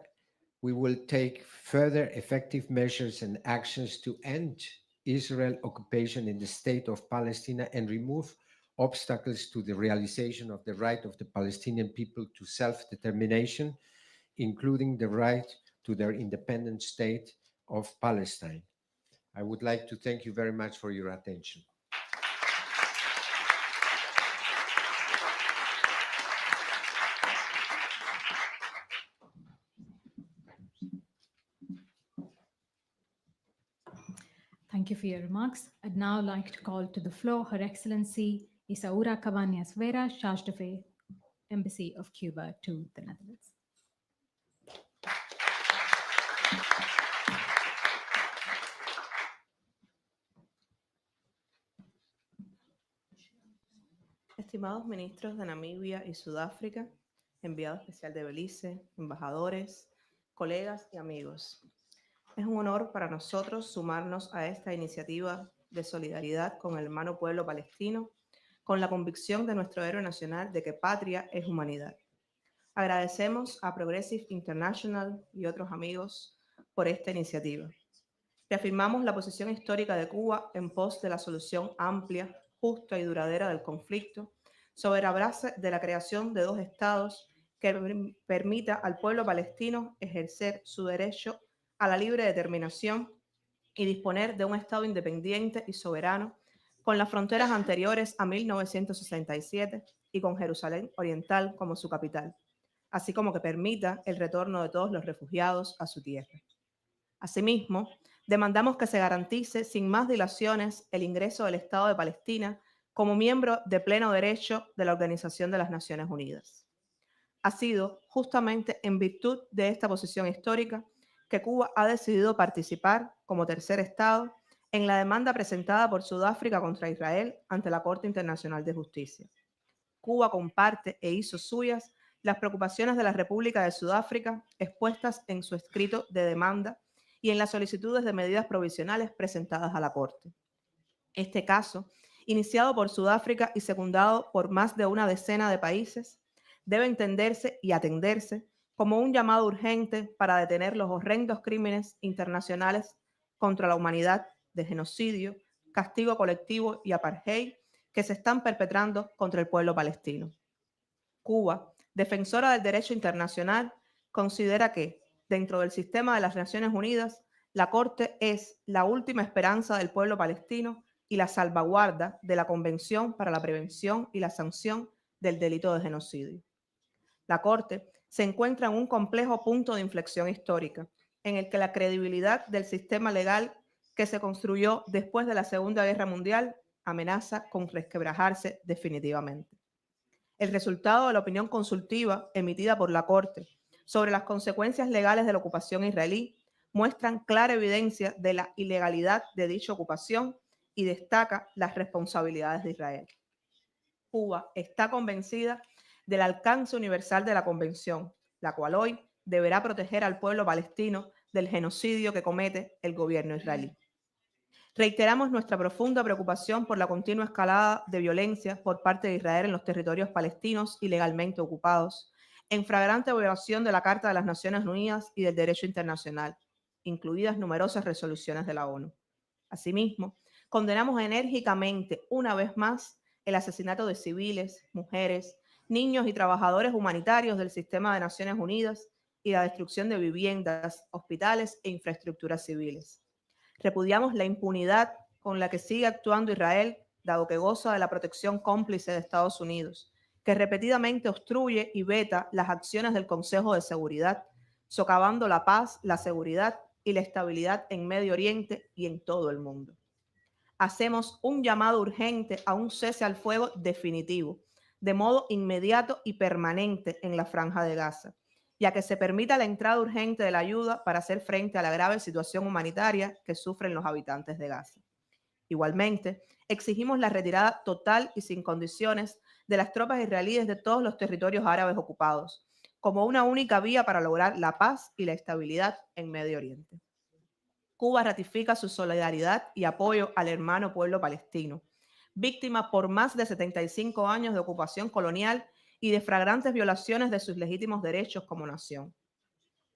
we will take further effective measures and actions to end Israel occupation in the state of Palestine and remove obstacles to the realization of the right of the Palestinian people to self-determination, including the right to their independent state of Palestine. I would like to thank you very much for your attention. Thank you for your remarks. I'd now like to call to the floor Her Excellency Isaura Cabañas Vera, Charge d'Affaires, Embassy of Cuba to the Netherlands. Estimados ministros de Namibia y Sudáfrica, enviado especial de Belice, embajadores, colegas y amigos. Es un honor para nosotros sumarnos a esta iniciativa de solidaridad con el hermano pueblo palestino, con la convicción de nuestro héroe nacional de que patria es humanidad. Agradecemos a Progressive International y otros amigos por esta iniciativa. Reafirmamos la posición histórica de Cuba en pos de la solución amplia, justa y duradera del conflicto, sobre la base de la creación de dos estados que permita al pueblo palestino ejercer su derecho a la libre determinación y disponer de un estado independiente y soberano con las fronteras anteriores a 1967 y con Jerusalén Oriental como su capital, así como que permita el retorno de todos los refugiados a su tierra. Asimismo, demandamos que se garantice sin más dilaciones el ingreso del Estado de Palestina como miembro de pleno derecho de la Organización de las Naciones Unidas. Ha sido justamente en virtud de esta posición histórica que Cuba ha decidido participar como tercer Estado en la demanda presentada por Sudáfrica contra Israel ante la Corte Internacional de Justicia. Cuba comparte e hizo suyas las preocupaciones de la República de Sudáfrica expuestas en su escrito de demanda y en las solicitudes de medidas provisionales presentadas a la Corte. Este caso, iniciado por Sudáfrica y secundado por más de una decena de países, debe entenderse y atenderse como un llamado urgente para detener los horrendos crímenes internacionales contra la humanidad de genocidio, castigo colectivo y apartheid que se están perpetrando contra el pueblo palestino. Cuba, defensora del derecho internacional, considera que, dentro del sistema de las Naciones Unidas, la Corte es la última esperanza del pueblo palestino y la salvaguarda de la Convención para la Prevención y la Sanción del Delito de Genocidio. La Corte se encuentra en un complejo punto de inflexión histórica, en el que la credibilidad del sistema legal que se construyó después de la Segunda Guerra Mundial amenaza con resquebrajarse definitivamente. El resultado de la opinión consultiva emitida por la Corte sobre las consecuencias legales de la ocupación israelí muestran clara evidencia de la ilegalidad de dicha ocupación y destaca las responsabilidades de Israel. Cuba está convencida del alcance universal de la Convención, la cual hoy deberá proteger al pueblo palestino del genocidio que comete el gobierno israelí. Reiteramos nuestra profunda preocupación por la continua escalada de violencia por parte de Israel en los territorios palestinos ilegalmente ocupados, en flagrante violación de la Carta de las Naciones Unidas y del derecho internacional, incluidas numerosas resoluciones de la ONU. Asimismo, condenamos enérgicamente, una vez más, el asesinato de civiles, mujeres, niños y trabajadores humanitarios del sistema de Naciones Unidas y la destrucción de viviendas, hospitales e infraestructuras civiles. Repudiamos la impunidad con la que sigue actuando Israel, dado que goza de la protección cómplice de Estados Unidos, que repetidamente obstruye y veta las acciones del Consejo de Seguridad, socavando la paz, la seguridad y la estabilidad en Medio Oriente y en todo el mundo. Hacemos un llamado urgente a un cese al fuego definitivo, de modo inmediato y permanente en la Franja de Gaza, ya que se permita la entrada urgente de la ayuda para hacer frente a la grave situación humanitaria que sufren los habitantes de Gaza. Igualmente, exigimos la retirada total y sin condiciones de las tropas israelíes de todos los territorios árabes ocupados, como una única vía para lograr la paz y la estabilidad en Medio Oriente. Cuba ratifica su solidaridad y apoyo al hermano pueblo palestino, víctima por más de 75 años de ocupación colonial y de flagrantes violaciones de sus legítimos derechos como nación.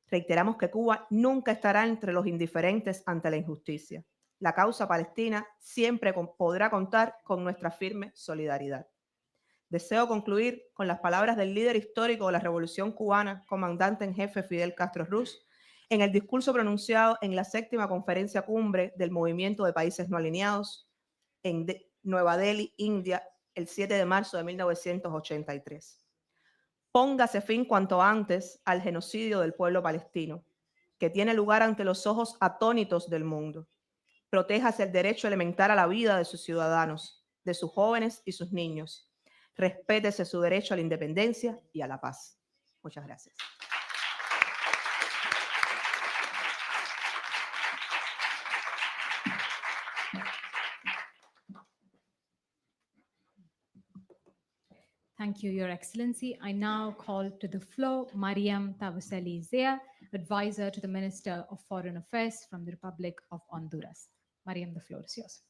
Reiteramos que Cuba nunca estará entre los indiferentes ante la injusticia. La causa palestina siempre podrá contar con nuestra firme solidaridad. Deseo concluir con las palabras del líder histórico de la Revolución Cubana, comandante en jefe Fidel Castro Ruz, en el discurso pronunciado en la 7ª Conferencia Cumbre del Movimiento de Países No Alineados en Nueva Delhi, India, el 7 de marzo de 1983. Póngase fin cuanto antes al genocidio del pueblo palestino, que tiene lugar ante los ojos atónitos del mundo. Protéjase el derecho elemental a la vida de sus ciudadanos, de sus jóvenes y sus niños. Respétese su derecho a la independencia y a la paz. Muchas gracias. Thank you, Your Excellency. I now call to the floor Mariam Tavaseli Zia, Advisor to the Minister of Foreign Affairs from the Republic of Honduras. Mariam, the floor is yours.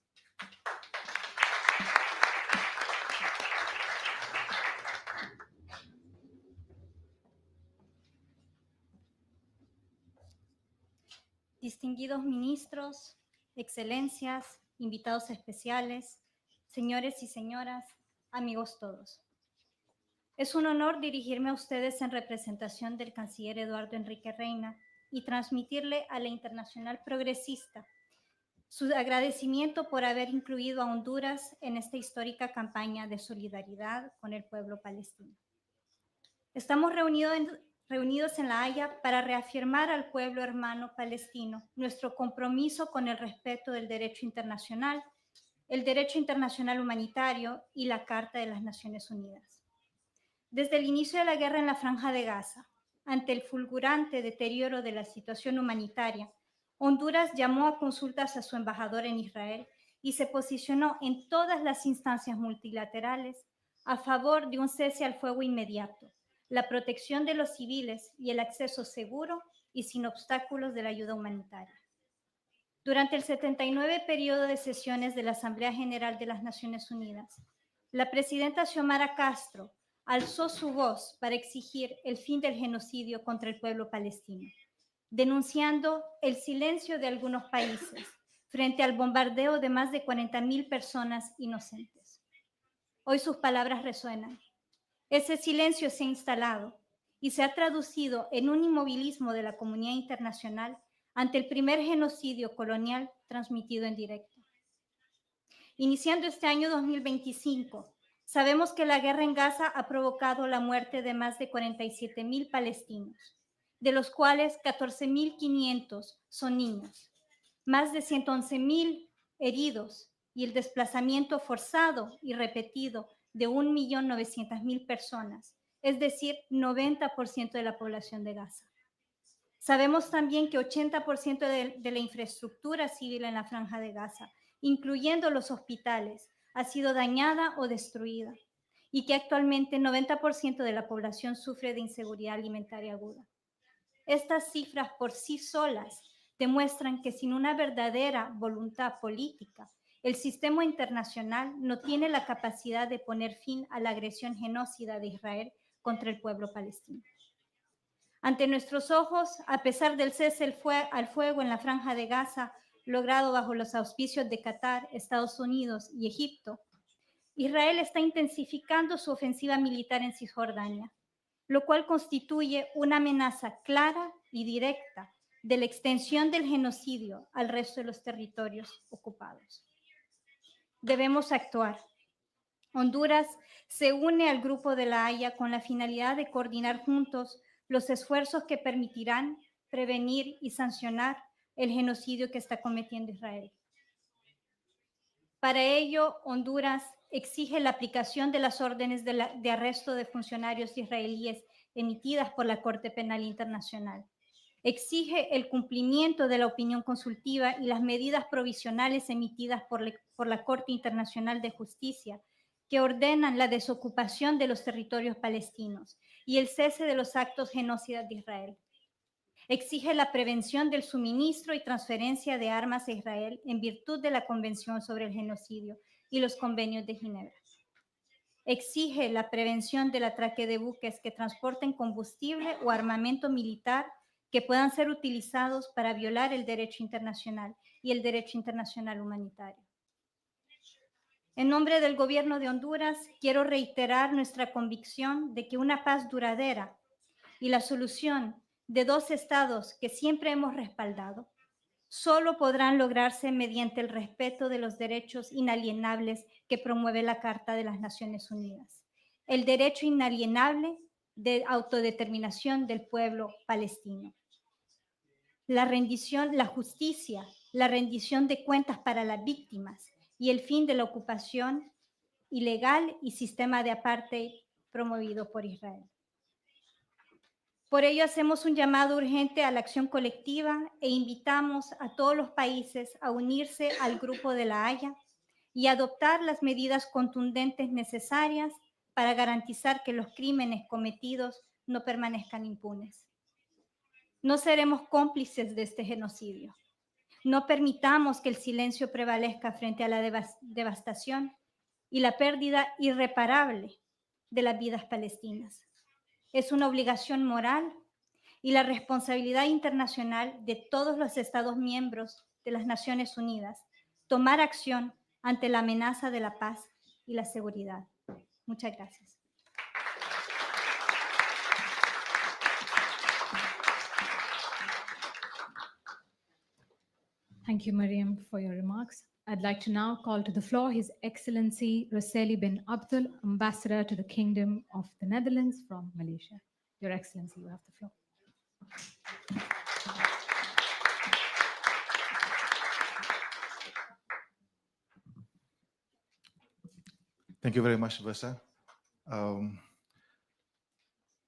Distinguidos ministros, excelencias, invitados especiales, señores y señoras, amigos todos. Es un honor dirigirme a ustedes en representación del canciller Eduardo Enrique Reina y transmitirle a la Internacional Progresista su agradecimiento por haber incluido a Honduras en esta histórica campaña de solidaridad con el pueblo palestino. Estamos reunidos en La Haya para reafirmar al pueblo hermano palestino nuestro compromiso con el respeto del derecho internacional, el derecho internacional humanitario y la Carta de las Naciones Unidas. Desde el inicio de la guerra en la Franja de Gaza, ante el fulgurante deterioro de la situación humanitaria, Honduras llamó a consultas a su embajador en Israel y se posicionó en todas las instancias multilaterales a favor de un cese al fuego inmediato, la protección de los civiles y el acceso seguro y sin obstáculos de la ayuda humanitaria. Durante el 79 periodo de sesiones de la Asamblea General de las Naciones Unidas, la presidenta Xiomara Castro alzó su voz para exigir el fin del genocidio contra el pueblo palestino, denunciando el silencio de algunos países frente al bombardeo de más de 40.000 personas inocentes. Hoy sus palabras resuenan. Ese silencio se ha instalado y se ha traducido en un inmovilismo de la comunidad internacional ante el primer genocidio colonial transmitido en directo. Iniciando este año 2025, sabemos que la guerra en Gaza ha provocado la muerte de más de 47.000 palestinos, de los cuales 14.500 son niños, más de 111.000 heridos y el desplazamiento forzado y repetido de 1.900.000 personas, es decir, 90% de la población de Gaza. Sabemos también que 80% de la infraestructura civil en la Franja de Gaza, incluyendo los hospitales, ha sido dañada o destruida y que actualmente 90% de la población sufre de inseguridad alimentaria aguda. Estas cifras por sí solas demuestran que sin una verdadera voluntad política, el sistema internacional no tiene la capacidad de poner fin a la agresión genocida de Israel contra el pueblo palestino. Ante nuestros ojos, a pesar del cese al fuego en la Franja de Gaza, logrado bajo los auspicios de Qatar, Estados Unidos y Egipto, Israel está intensificando su ofensiva militar en Cisjordania, lo cual constituye una amenaza clara y directa de la extensión del genocidio al resto de los territorios ocupados. Debemos actuar. Honduras se une al Grupo de La Haya con la finalidad de coordinar juntos los esfuerzos que permitirán prevenir y sancionar el genocidio que está cometiendo Israel. Para ello, Honduras exige la aplicación de las órdenes de arresto de funcionarios israelíes emitidas por la Corte Penal Internacional. Exige el cumplimiento de la opinión consultiva y las medidas provisionales emitidas por la Corte Internacional de Justicia, que ordenan la desocupación de los territorios palestinos y el cese de los actos genocidas de Israel. Exige la prevención del suministro y transferencia de armas a Israel en virtud de la Convención sobre el Genocidio y los convenios de Ginebra. Exige la prevención del atraque de buques que transporten combustible o armamento militar que puedan ser utilizados para violar el derecho internacional y el derecho internacional humanitario. En nombre del Gobierno de Honduras, quiero reiterar nuestra convicción de que una paz duradera y la solución de dos estados que siempre hemos respaldado solo podrán lograrse mediante el respeto de los derechos inalienables que promueve la Carta de las Naciones Unidas, el derecho inalienable de autodeterminación del pueblo palestino. la rendición, la justicia, la rendición de cuentas para las víctimas y el fin de la ocupación ilegal y sistema de apartheid promovido por Israel. Por ello, hacemos un llamado urgente a la acción colectiva e invitamos a todos los países a unirse al Grupo de la Haya y adoptar las medidas contundentes necesarias para garantizar que los crímenes cometidos no permanezcan impunes. No seremos cómplices de este genocidio. No permitamos que el silencio prevalezca frente a la devastación y la pérdida irreparable de las vidas palestinas. Es una obligación moral y la responsabilidad internacional de todos los Estados miembros de las Naciones Unidas tomar acción ante la amenaza de la paz y la seguridad. Muchas gracias. Thank you, Mariam, for your remarks. I'd like to now call to the floor His Excellency Roseli bin Abdul, Ambassador to the Kingdom of the Netherlands from Malaysia. Your Excellency, you have the floor. Thank you very much, Versa. I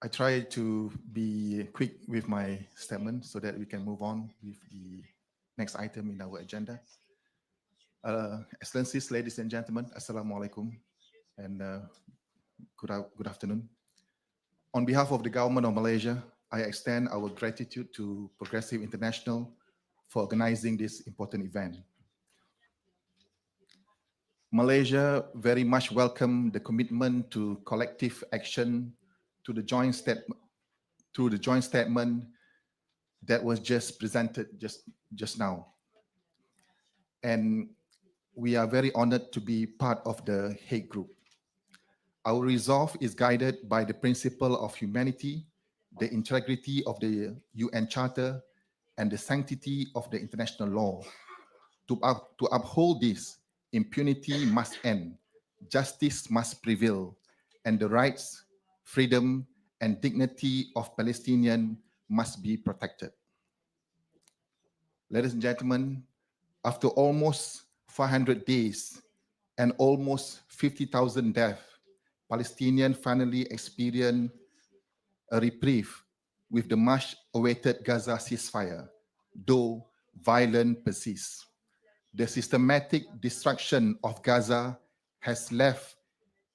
try to be quick with my statement so that we can move on with the next item in our agenda. Excellencies, ladies and gentlemen, Assalamu alaikum and good afternoon. On behalf of the government of Malaysia, I extend our gratitude to Progressive International for organizing this important event. Malaysia very much welcome the commitment to collective action to the joint statement that was just presented just now. And we are very honored to be part of the Hague Group. Our resolve is guided by the principle of humanity, the integrity of the UN Charter, and the sanctity of the international law. To uphold this, impunity must end, justice must prevail, and the rights, freedom, and dignity of Palestinians must be protected. Ladies and gentlemen, after almost 500 days and almost 50,000 deaths, Palestinians finally experienced a reprieve with the much-awaited Gaza ceasefire, though violence persists. The systematic destruction of Gaza has left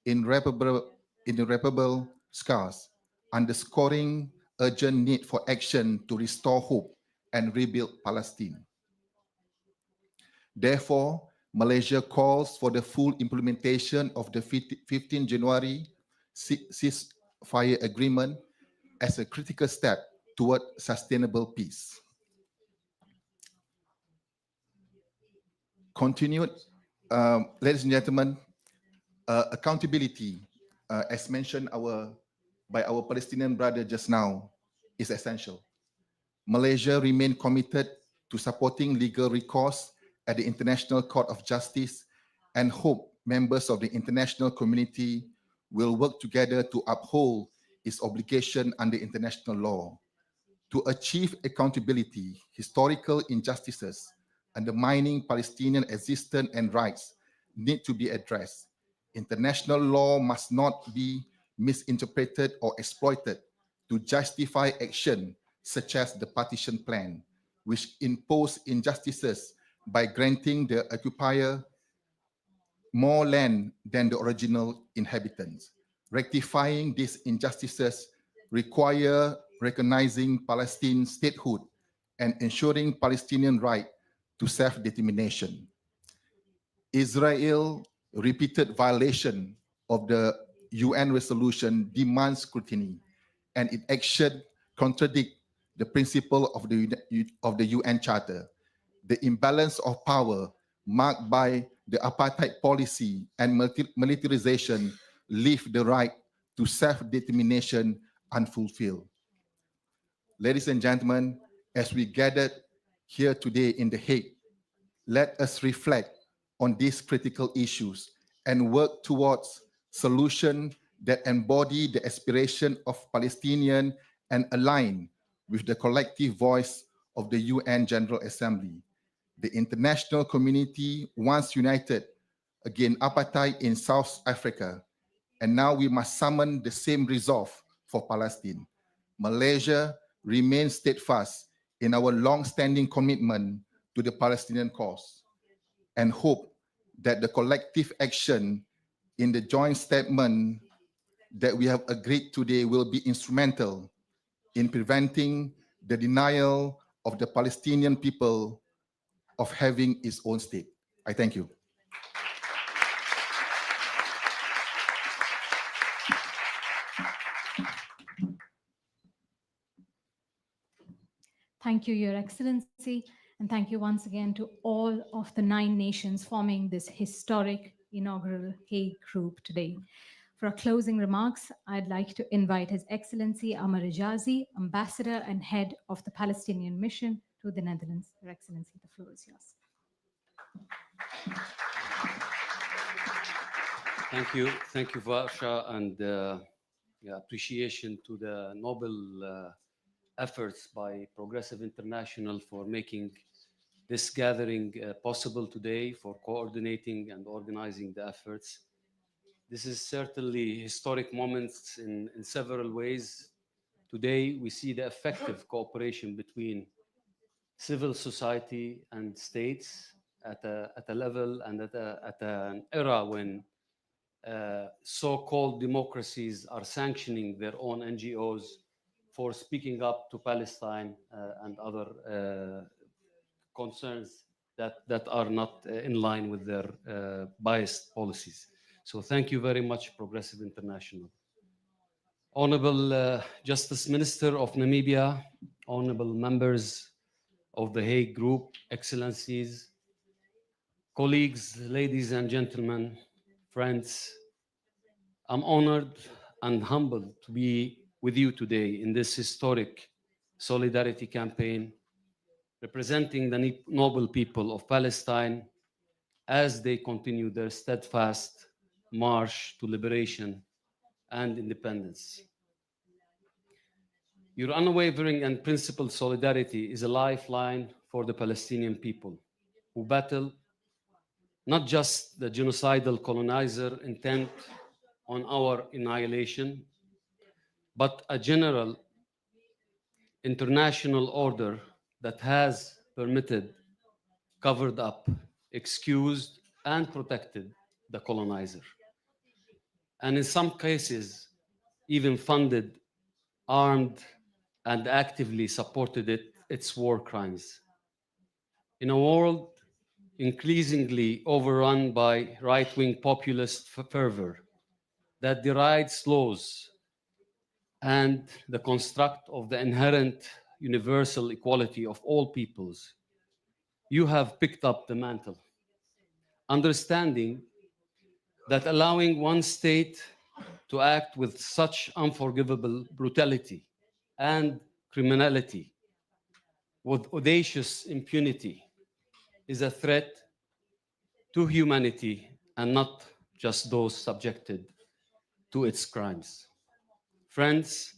irreparable scars, underscoring urgent need for action to restore hope and rebuild Palestine. Therefore, Malaysia calls for the full implementation of the 15 January ceasefire agreement as a critical step toward sustainable peace. Continued, ladies and gentlemen, accountability, as mentioned by our Palestinian brother just now, is essential. Malaysia remains committed to supporting legal recourse at the International Court of Justice and hope members of the international community will work together to uphold its obligation under international law. To achieve accountability, historical injustices undermining Palestinian existence and rights need to be addressed. International law must not be misinterpreted or exploited to justify action such as the partition plan, which imposed injustices by granting the occupier more land than the original inhabitants. Rectifying these injustices require recognizing Palestine's statehood and ensuring Palestinian right to self-determination. Israel's repeated violation of the UN resolution demands scrutiny, and its action contradict the principle of the UN Charter. The imbalance of power marked by the apartheid policy and militarization leave the right to self-determination unfulfilled. Ladies and gentlemen, as we gathered here today in The Hague, let us reflect on these critical issues and work towards solutions that embody the aspiration of Palestinians and align with the collective voice of the UN General Assembly. The international community once united against apartheid in South Africa, and now we must summon the same resolve for Palestine. Malaysia remains steadfast in our long-standing commitment to the Palestinian cause and hope that the collective action in the joint statement that we have agreed today will be instrumental in preventing the denial of the Palestinian people of having its own state. I thank you. Thank you, Your Excellency, and thank you once again to all of the 9 nations forming this historic inaugural Hague Group today. For our closing remarks, I'd like to invite His Excellency Amar Ijazi, Ambassador and Head of the Palestinian Mission to the Netherlands. Your Excellency, the floor is yours. Thank you, Varsha, and appreciation to the noble efforts by Progressive International for making this gathering possible today, for coordinating and organizing the efforts. This is certainly historic moments in several ways. Today, we see the effective cooperation between civil society and states at a level and at an era when so-called democracies are sanctioning their own NGOs for speaking up to Palestine and other concerns that are not in line with their biased policies. So thank you very much, Progressive International. Honorable Justice Minister of Namibia, honorable members of the Hague Group, excellencies, colleagues, ladies and gentlemen, friends, I'm honored and humbled to be with you today in this historic solidarity campaign, representing the noble people of Palestine as they continue their steadfast march to liberation and independence. Your unwavering and principled solidarity is a lifeline for the Palestinian people who battle not just the genocidal colonizer intent on our annihilation, but a general international order that has permitted, covered up, excused, and protected the colonizer. And in some cases, even funded, armed, and actively supported its war crimes. In a world increasingly overrun by right-wing populist fervor that derides laws and the construct of the inherent universal equality of all peoples, you have picked up the mantle, understanding that allowing one state to act with such unforgivable brutality and criminality with audacious impunity is a threat to humanity and not just those subjected to its crimes. Friends,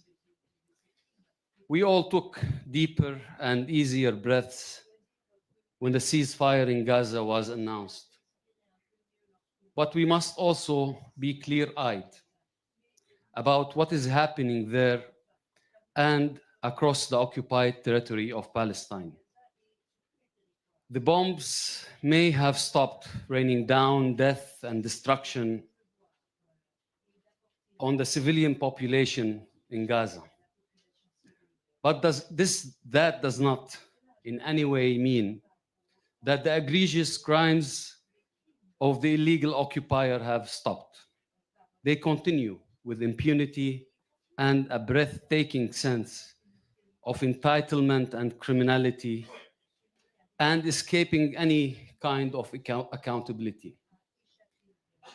we all took deeper and easier breaths when the ceasefire in Gaza was announced. But we must also be clear-eyed about what is happening there and across the occupied territory of Palestine. The bombs may have stopped raining down death and destruction on the civilian population in Gaza. But that does not in any way mean that the egregious crimes of the illegal occupier have stopped. They continue with impunity and a breathtaking sense of entitlement and criminality, and escaping any kind of accountability.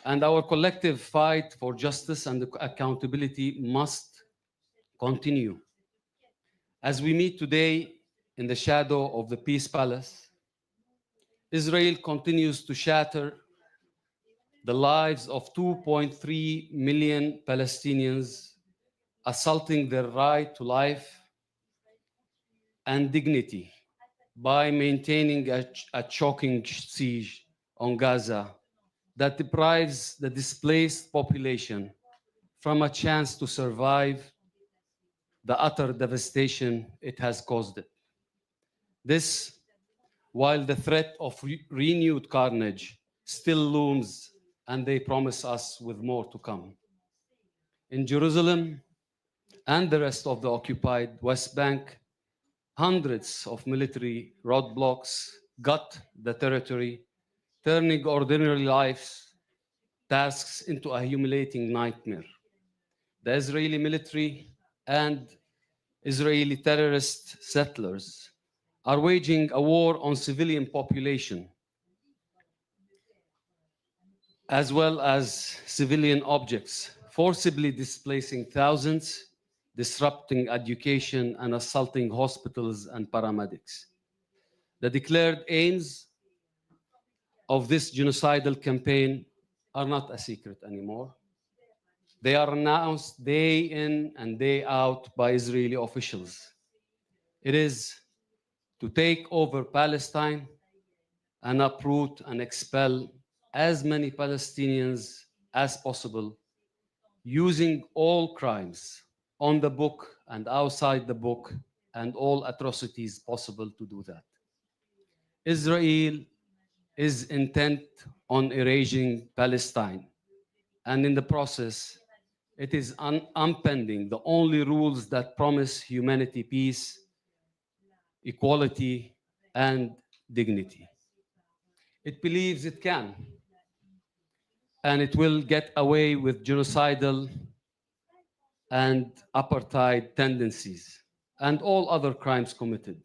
And our collective fight for justice and accountability must continue. As we meet today in the shadow of the Peace Palace, Israel continues to shatter the lives of 2.3 million Palestinians, assaulting their right to life and dignity by maintaining a choking siege on Gaza that deprives the displaced population from a chance to survive the utter devastation it has caused it. This, while the threat of renewed carnage still looms and they promise us with more to come. In Jerusalem and the rest of the occupied West Bank, hundreds of military roadblocks gut the territory, turning ordinary life's tasks into a humiliating nightmare. The Israeli military and Israeli terrorist settlers are waging a war on civilian population as well as civilian objects, forcibly displacing thousands, disrupting education, and assaulting hospitals and paramedics. The declared aims of this genocidal campaign are not a secret anymore. They are announced day in and day out by Israeli officials. It is to take over Palestine and uproot and expel as many Palestinians as possible, using all crimes on the book and outside the book and all atrocities possible to do that. Israel is intent on erasing Palestine, and in the process, it is upending the only rules that promise humanity peace, equality, and dignity. It believes it can, and it will get away with genocidal and apartheid tendencies and all other crimes committed.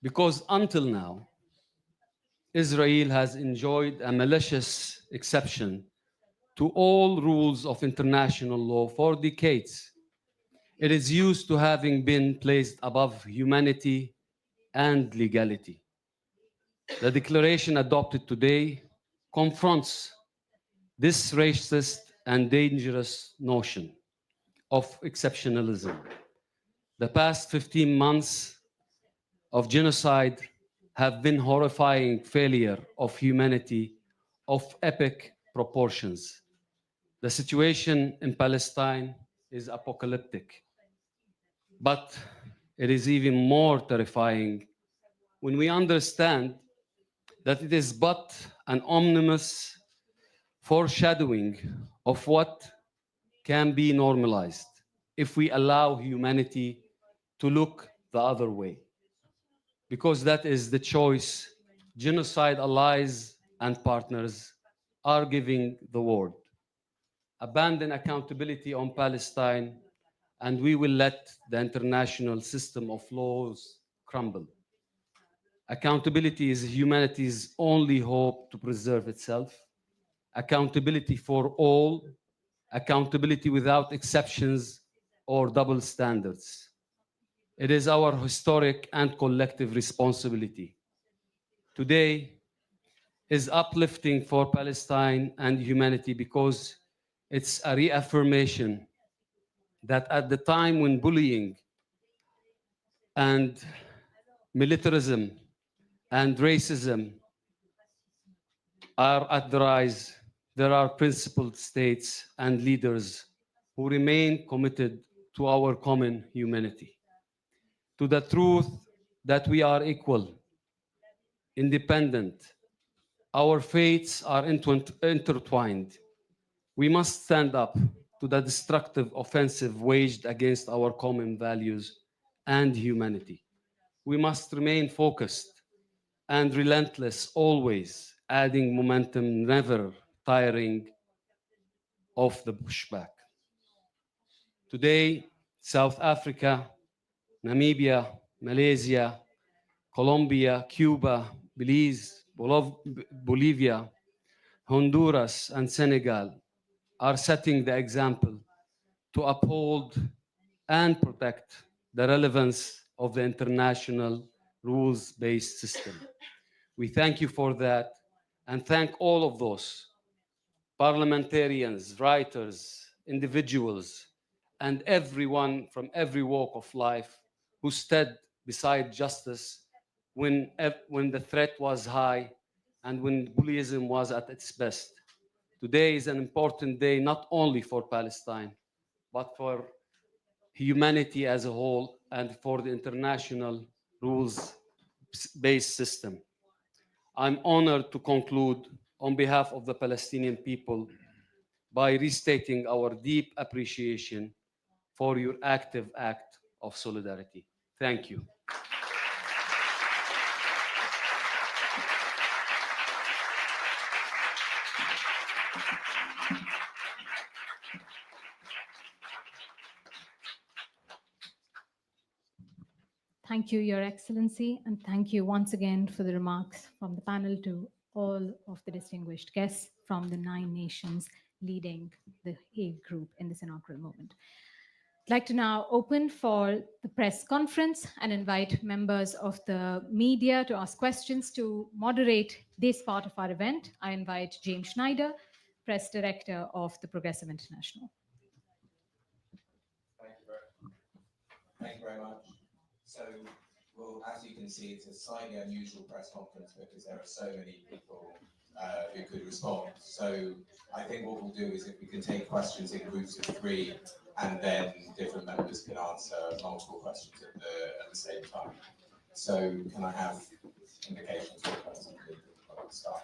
Because until now, Israel has enjoyed a malicious exception to all rules of international law for decades. It is used to having been placed above humanity and legality. The declaration adopted today confronts this racist and dangerous notion of exceptionalism. The past 15 months of genocide have been horrifying failure of humanity of epic proportions. The situation in Palestine is apocalyptic, but it is even more terrifying when we understand that it is but an ominous foreshadowing of what can be normalized if we allow humanity to look the other way. Because that is the choice genocide allies and partners are giving the world. Abandon accountability on Palestine, and we will let the international system of laws crumble. Accountability is humanity's only hope to preserve itself. Accountability for all, accountability without exceptions or double standards. It is our historic and collective responsibility. Today is uplifting for Palestine and humanity because it's a reaffirmation that at the time when bullying and militarism and racism are at the rise, there are principled states and leaders who remain committed to our common humanity, to the truth that we are equal, independent. Our fates are intertwined. We must stand up to the destructive offensive waged against our common values and humanity. We must remain focused and relentless always, adding momentum, never tiring of the pushback. Today, South Africa, Namibia, Malaysia, Colombia, Cuba, Belize, Bolivia, Honduras, and Senegal are setting the example to uphold and protect the relevance of the international rules-based system. We thank you for that and thank all of those parliamentarians, writers, individuals, and everyone from every walk of life who stood beside justice when the threat was high and when bullyism was at its best. Today is an important day not only for Palestine, but for humanity as a whole and for the international rules-based system. I'm honored to conclude on behalf of the Palestinian people by restating our deep appreciation for your active act of solidarity. Thank you. Thank you, Your Excellency, and thank you once again for the remarks from the panel to all of the distinguished guests from the 9 nations leading the Hague Group in this inaugural moment. I'd like to now open for the press conference and invite members of the media to ask questions. To moderate this part of our event, I invite James Schneider, Press Director of the Progressive International. Thank you very much. So, well, as you can see, it's a slightly unusual press conference because there are so many people who could respond. So I think what we'll do is if we can take questions in groups of 3, and then different members can answer multiple questions at the same time. So can I have indications of questions at the start?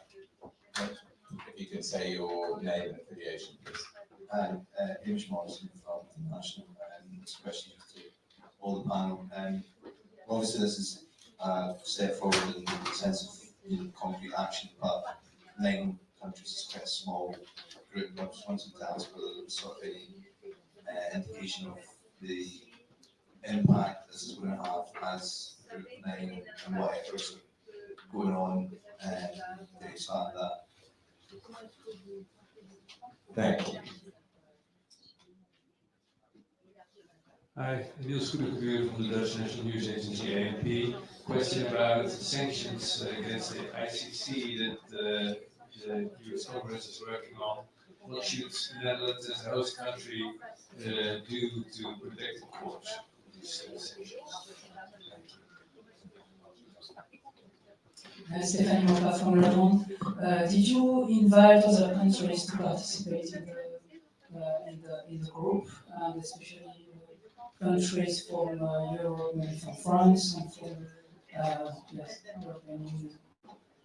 If you could say your name and affiliation, please. Hamish Morrison from International, and this question is to all the panel. Obviously, this is a step forward in the sense of concrete action, but 9 countries is quite a small group. I just wanted to ask whether there was sort of any indication of the impact this is going to have as Group 9 and what efforts are going on to expand that. Thank you. Hi, Niels Goedegebuur from the Dutch National News Agency, ANP. Question about sanctions against the ICC that the US Congress is working on. What should the Netherlands as a host country do to protect the courts of these sanctions? Stephanie Moffat from Le Monde. Did you invite other countries to participate in the group, and especially countries from Europe, maybe from France and from yes, European Union?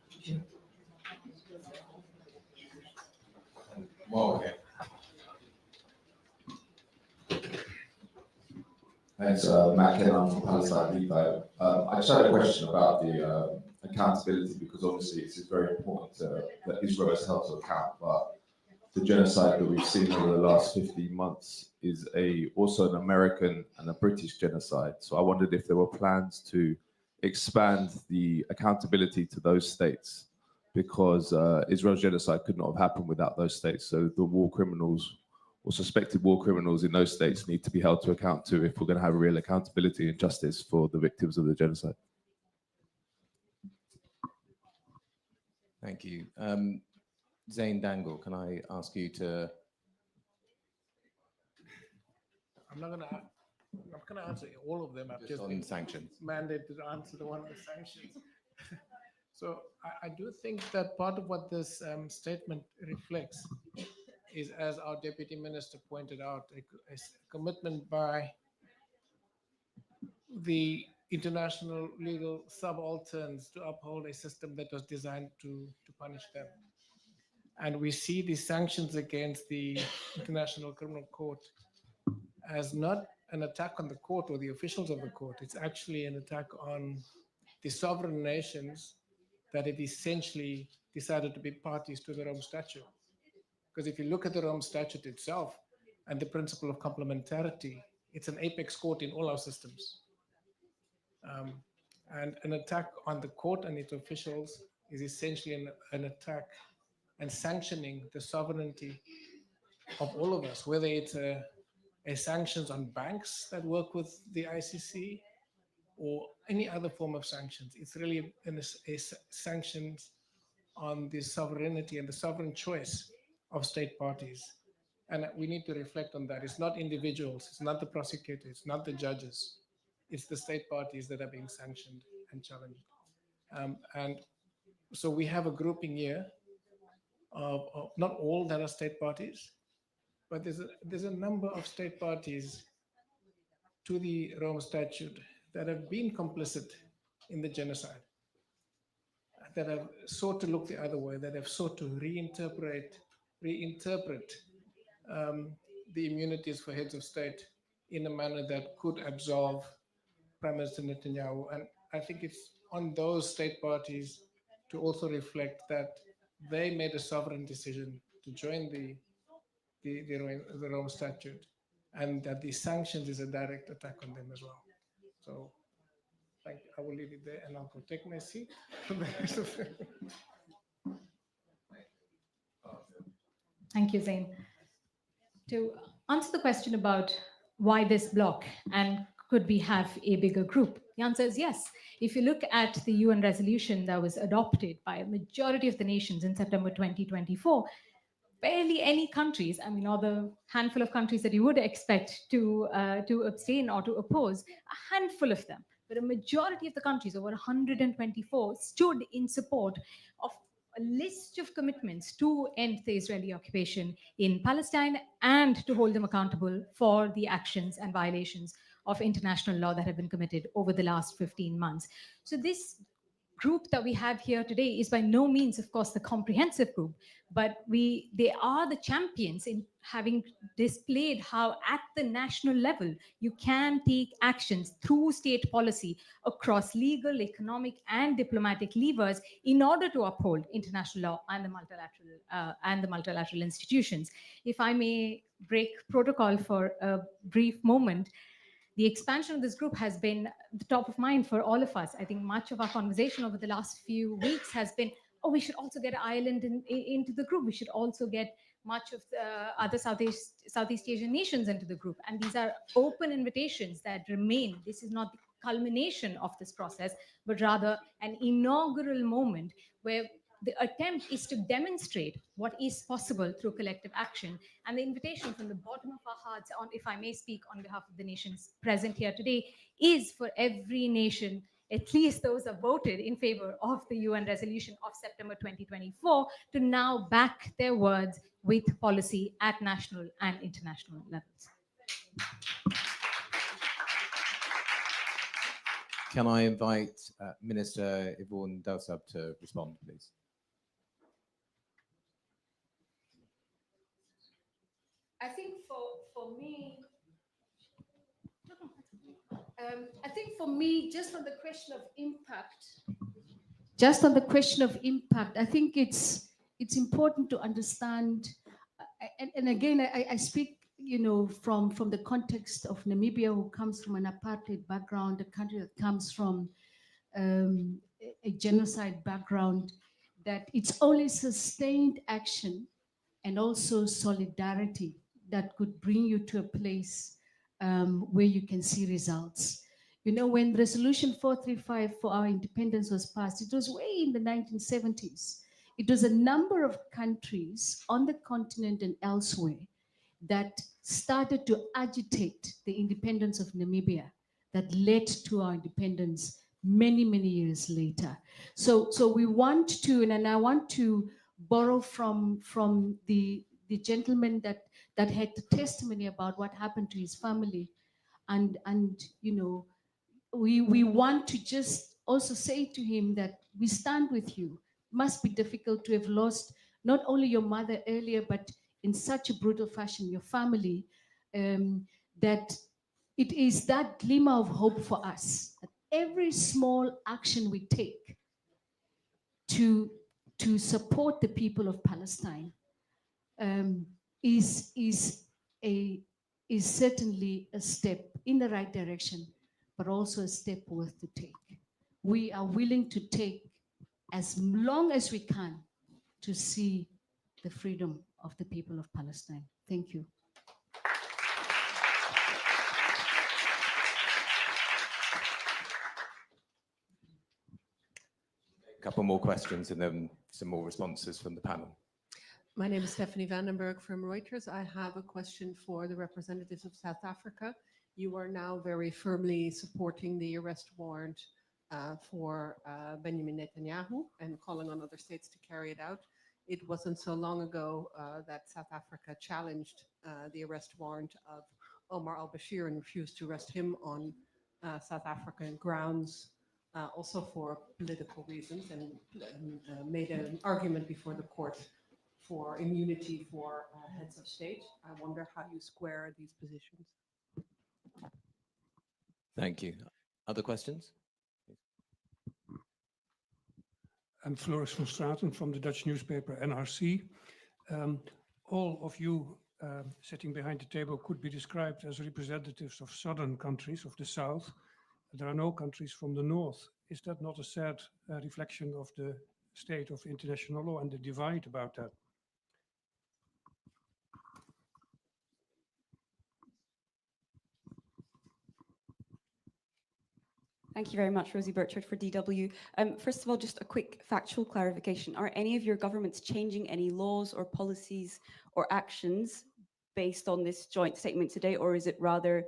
Thank you. Well, okay. Thanks, Matt Kennan from Palestine Depot. I just had a question about the accountability, because obviously it's very important that Israel is held to account, but the genocide that we've seen over the last 15 months is also an American and a British genocide. So I wondered if there were plans to expand the accountability to those states, because Israel's genocide could not have happened without those states. So the war criminals or suspected war criminals in those states need to be held to account too, if we're going to have real accountability and justice for the victims of the genocide. Thank you. Zain Dangle, can I ask you to? I'm not going to answer all of them. I've just on sanctions. Mandated to answer the one on sanctions. So I do think that part of what this statement reflects is, as our Deputy Minister pointed out, a commitment by the international legal subalterns to uphold a system that was designed to punish them. And we see the sanctions against the International Criminal Court as not an attack on the court or the officials of the court. It's actually an attack on the sovereign nations that have essentially decided to be parties to the Rome Statute. Because if you look at the Rome Statute itself and the principle of complementarity, it's an apex court in all our systems. And an attack on the court and its officials is essentially an attack and sanctioning the sovereignty of all of us, whether it's a sanctions on banks that work with the ICC or any other form of sanctions. It's really a sanctions on the sovereignty and the sovereign choice of state parties. And we need to reflect on that. It's not individuals, it's not the prosecutors, it's not the judges, it's the state parties that are being sanctioned and challenged. And so we have a grouping here of not all that are state parties, but there's a number of state parties to the Rome Statute that have been complicit in the genocide, that have sought to look the other way, that have sought to reinterpret the immunities for heads of state in a manner that could absolve Prime Minister Netanyahu. And I think it's on those state parties to also reflect that they made a sovereign decision to join the Rome Statute, and that the sanctions is a direct attack on them as well. So I will leave it there, and I'll go take my seat. Thank you, Zain. To answer the question about why this block and could we have a bigger group, the answer is yes. If you look at the UN resolution that was adopted by a majority of the nations in September 2024, barely any countries, I mean, or the handful of countries that you would expect to abstain or to oppose, a handful of them, but a majority of the countries, over 124, stood in support of a list of commitments to end the Israeli occupation in Palestine and to hold them accountable for the actions and violations of international law that have been committed over the last 15 months. So this group that we have here today is by no means, of course, the comprehensive group, but they are the champions in having displayed how at the national level you can take actions through state policy across legal, economic, and diplomatic levers in order to uphold international law and the multilateral institutions. If I may break protocol for a brief moment, the expansion of this group has been the top of mind for all of us. I think much of our conversation over the last few weeks has been, oh, we should also get Ireland into the group. We should also get much of the other Southeast Asian nations into the group. And these are open invitations that remain. This is not the culmination of this process, but rather an inaugural moment where the attempt is to demonstrate what is possible through collective action. And the invitation from the bottom of our hearts, if I may speak on behalf of the nations present here today, is for every nation, at least those that voted in favor of the UN resolution of September 2024, to now back their words with policy at national and international levels. Can I invite Minister Yvonne Delsab to respond, please? I think for me, just on the question of impact, I think it's important to understand, and again, I speak, from the context of Namibia, who comes from an apartheid background, a country that comes from a genocide background, that it's only sustained action and also solidarity that could bring you to a place where you can see results. When Resolution 435 for our independence was passed, it was way in the 1970s. It was a number of countries on the continent and elsewhere that started to agitate the independence of Namibia that led to our independence many, many years later. So we want to, and I want to borrow from the gentleman that had the testimony about what happened to his family, and we want to just also say to him that we stand with you. It must be difficult to have lost not only your mother earlier, but in such a brutal fashion, your family, that it is that glimmer of hope for us, that every small action we take to support the people of Palestine is certainly a step in the right direction, but also a step worth to take. We are willing to take as long as we can to see the freedom of the people of Palestine. Thank you. A couple more questions and then some more responses from the panel. My name is Stephanie Vandenberg from Reuters. I have a question for the representatives of South Africa. You are now very firmly supporting the arrest warrant for Benjamin Netanyahu and calling on other states to carry it out. It wasn't so long ago that South Africa challenged the arrest warrant of Omar al-Bashir and refused to arrest him on South African grounds, also for political reasons, and made an argument before the court for immunity for heads of state. I wonder how you square these positions. Thank you. Other questions? I'm Floris van Straten from the Dutch newspaper NRC. All of you sitting behind the table could be described as representatives of southern countries of the south. There are no countries from the north. Is that not a sad reflection of the state of international law and the divide about that? Thank you very much, Rosie Burchard for DW. First of all, just a quick factual clarification. Are any of your governments changing any laws or policies or actions based on this joint statement today, or is it rather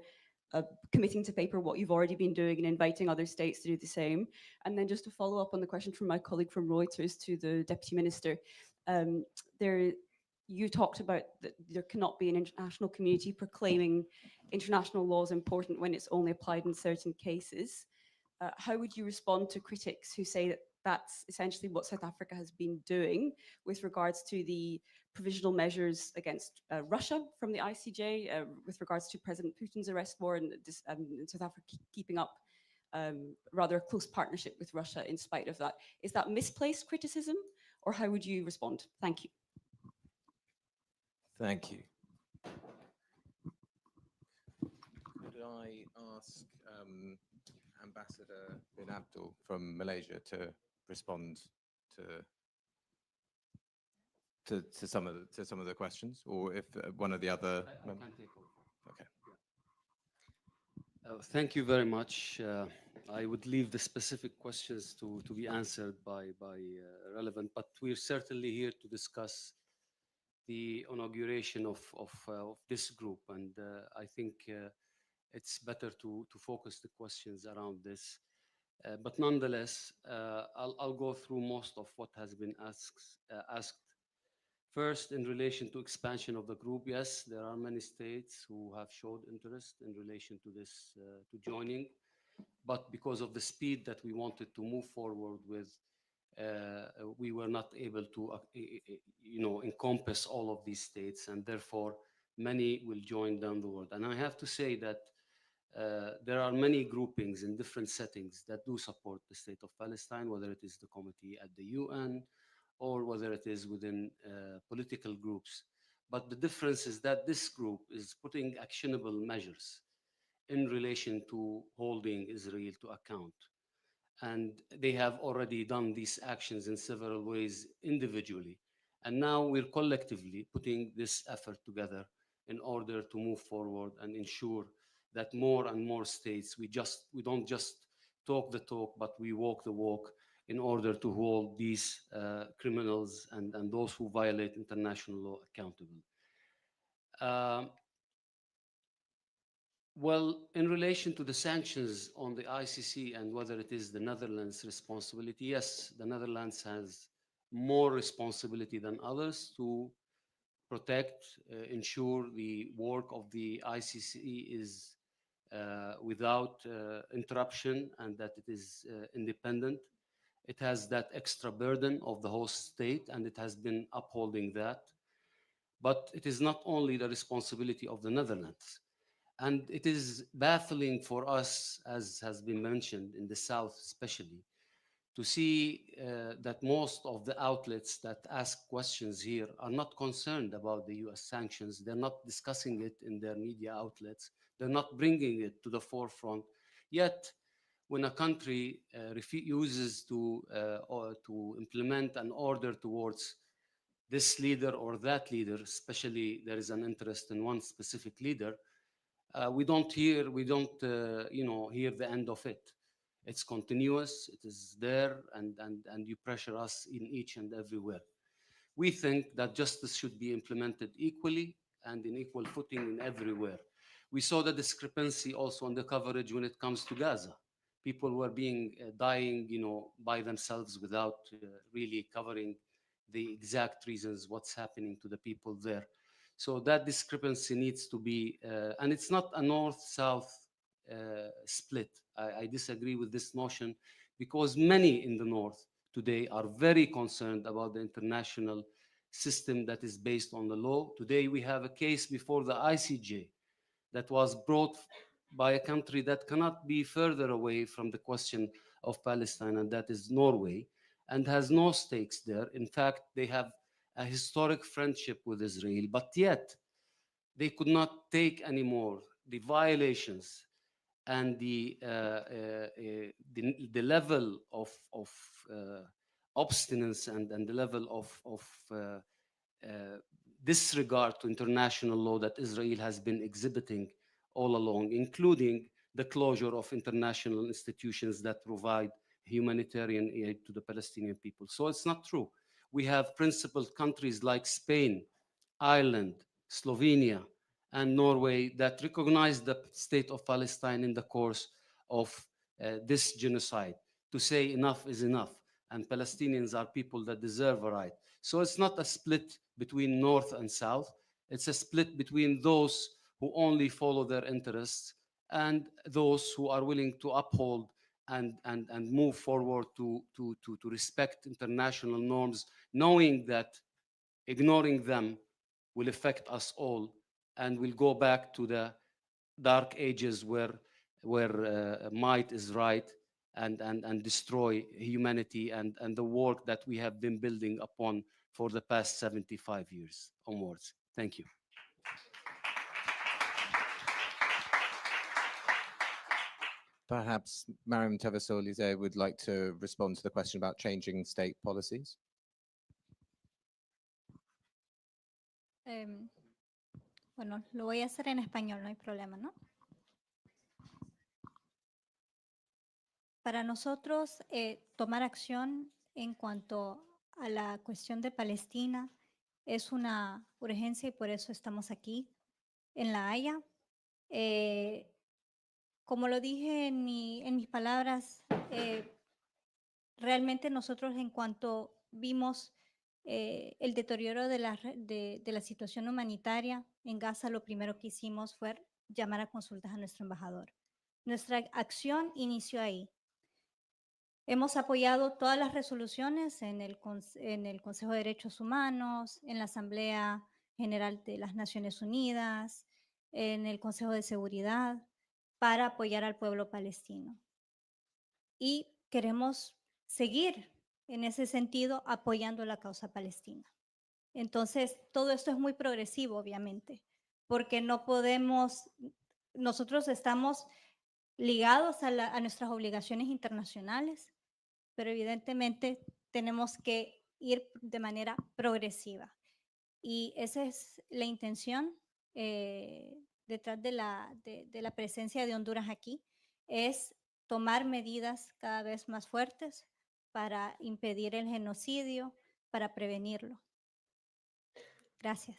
committing to paper what you've already been doing and inviting other states to do the same? And then just to follow up on the question from my colleague from Reuters to the Deputy Minister, you talked about that there cannot be an international community proclaiming international laws important when it's only applied in certain cases. How would you respond to critics who say that that's essentially what South Africa has been doing with regards to the provisional measures against Russia from the ICJ, with regards to President Putin's arrest warrant, and South Africa keeping up rather a close partnership with Russia in spite of that? Is that misplaced criticism, or how would you respond? Thank you. Thank you. Could I ask Ambassador bin Abdul from Malaysia to respond to some of the questions, or if one of the other members? Okay. Thank you very much. I would leave the specific questions to be answered by relevant, but we're certainly here to discuss the inauguration of this group, and I think it's better to focus the questions around this. But nonetheless, I'll go through most of what has been asked. First, in relation to expansion of the group, yes, there are many states who have showed interest in relation to this, to joining, but because of the speed that we wanted to move forward with, we were not able to, encompass all of these states, and therefore many will join down the road. And I have to say that there are many groupings in different settings that do support the state of Palestine, whether it is the committee at the UN or whether it is within political groups. But the difference is that this group is putting actionable measures in relation to holding Israel to account. And they have already done these actions in several ways individually. And now we're collectively putting this effort together in order to move forward and ensure that more and more states, we don't just talk the talk, but we walk the walk in order to hold these criminals and those who violate international law accountable. Well, in relation to the sanctions on the ICC and whether it is the Netherlands' responsibility, yes, the Netherlands has more responsibility than others to protect, ensure the work of the ICC is without interruption and that it is independent. It has that extra burden of the host state, and it has been upholding that. But it is not only the responsibility of the Netherlands. And it is baffling for us, as has been mentioned in the South especially, to see that most of the outlets that ask questions here are not concerned about the US sanctions. They're not discussing it in their media outlets. They're not bringing it to the forefront. Yet, when a country refuses to implement an order towards this leader or that leader, especially there is an interest in one specific leader, we don't hear the end of it. It's continuous, it is there, and you pressure us in each and everywhere. We think that justice should be implemented equally and in equal footing in everywhere. We saw the discrepancy also on the coverage when it comes to Gaza. People were dying, by themselves without really covering the exact reasons what's happening to the people there. So that discrepancy needs to be, and it's not a north-south split. I disagree with this notion because many in the north today are very concerned about the international system that is based on the law. Today we have a case before the ICJ that was brought by a country that cannot be further away from the question of Palestine, and that is Norway, and has no stakes there. In fact, they have a historic friendship with Israel, but yet they could not take anymore the violations and the level of obstinance and the level of disregard to international law that Israel has been exhibiting all along, including the closure of international institutions that provide humanitarian aid to the Palestinian people. So it's not true. We have principled countries like Spain, Ireland, Slovenia, and Norway that recognize the state of Palestine in the course of this genocide, to say enough is enough, and Palestinians are people that deserve a right. So it's not a split between North and South. It's a split between those who only follow their interests and those who are willing to uphold and move forward to respect international norms, knowing that ignoring them will affect us all and will go back to the dark ages where might is right and destroy humanity and the work that we have been building upon for the past 75 years onwards. Thank you. Perhaps Mariam Tavasoli would like to respond to the question about changing state policies. Bueno, lo voy a hacer en español, no hay problema, ¿no? Para nosotros, tomar acción en cuanto a la cuestión de Palestina es una urgencia y por eso estamos aquí en La Haya. Como lo dije en mis palabras, realmente nosotros en cuanto vimos el deterioro de la situación humanitaria en Gaza, lo primero que hicimos fue llamar a consultas a nuestro embajador. Nuestra acción inició ahí. Hemos apoyado todas las resoluciones en el Consejo de Derechos Humanos, en la Asamblea General de las Naciones Unidas, en el Consejo de Seguridad, para apoyar al pueblo palestino. Y queremos seguir en ese sentido apoyando la causa palestina. Entonces, todo esto es muy progresivo, obviamente, porque no podemos, nosotros estamos ligados a nuestras obligaciones internacionales, pero evidentemente tenemos que ir de manera progresiva. Y esa es la intención detrás de la presencia de Honduras aquí, es tomar medidas cada vez más fuertes para impedir el genocidio, para prevenirlo. Gracias.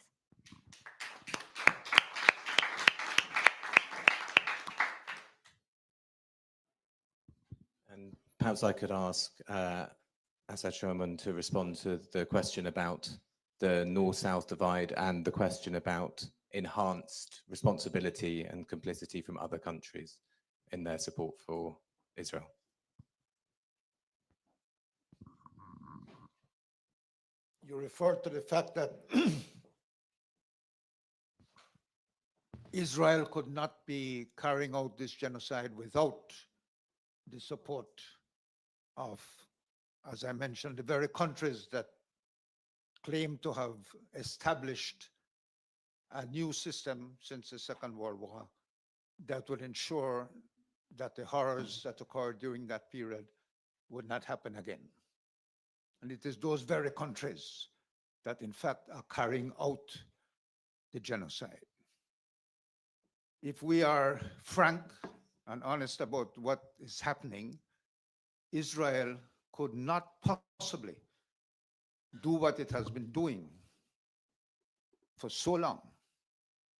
And perhaps I could ask Assad Shoman to respond to the question about the North-South divide and the question about enhanced responsibility and complicity from other countries in their support for Israel. You refer to the fact that Israel could not be carrying out this genocide without the support of, as I mentioned, the very countries that claim to have established a new system since the Second World War that would ensure that the horrors that occurred during that period would not happen again. And it is those very countries that in fact are carrying out the genocide. If we are frank and honest about what is happening, Israel could not possibly do what it has been doing for so long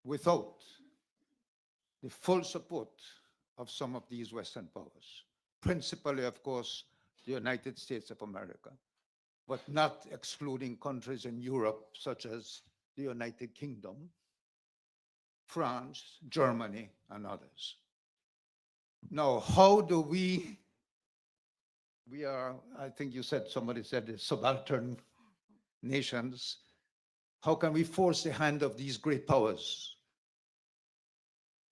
without the full support of some of these Western powers, principally, of course, the United States of America, but not excluding countries in Europe, such as the United Kingdom, France, Germany, and others. Now, how do we are, I think you said, somebody said, the subaltern nations. How can we force the hand of these great powers?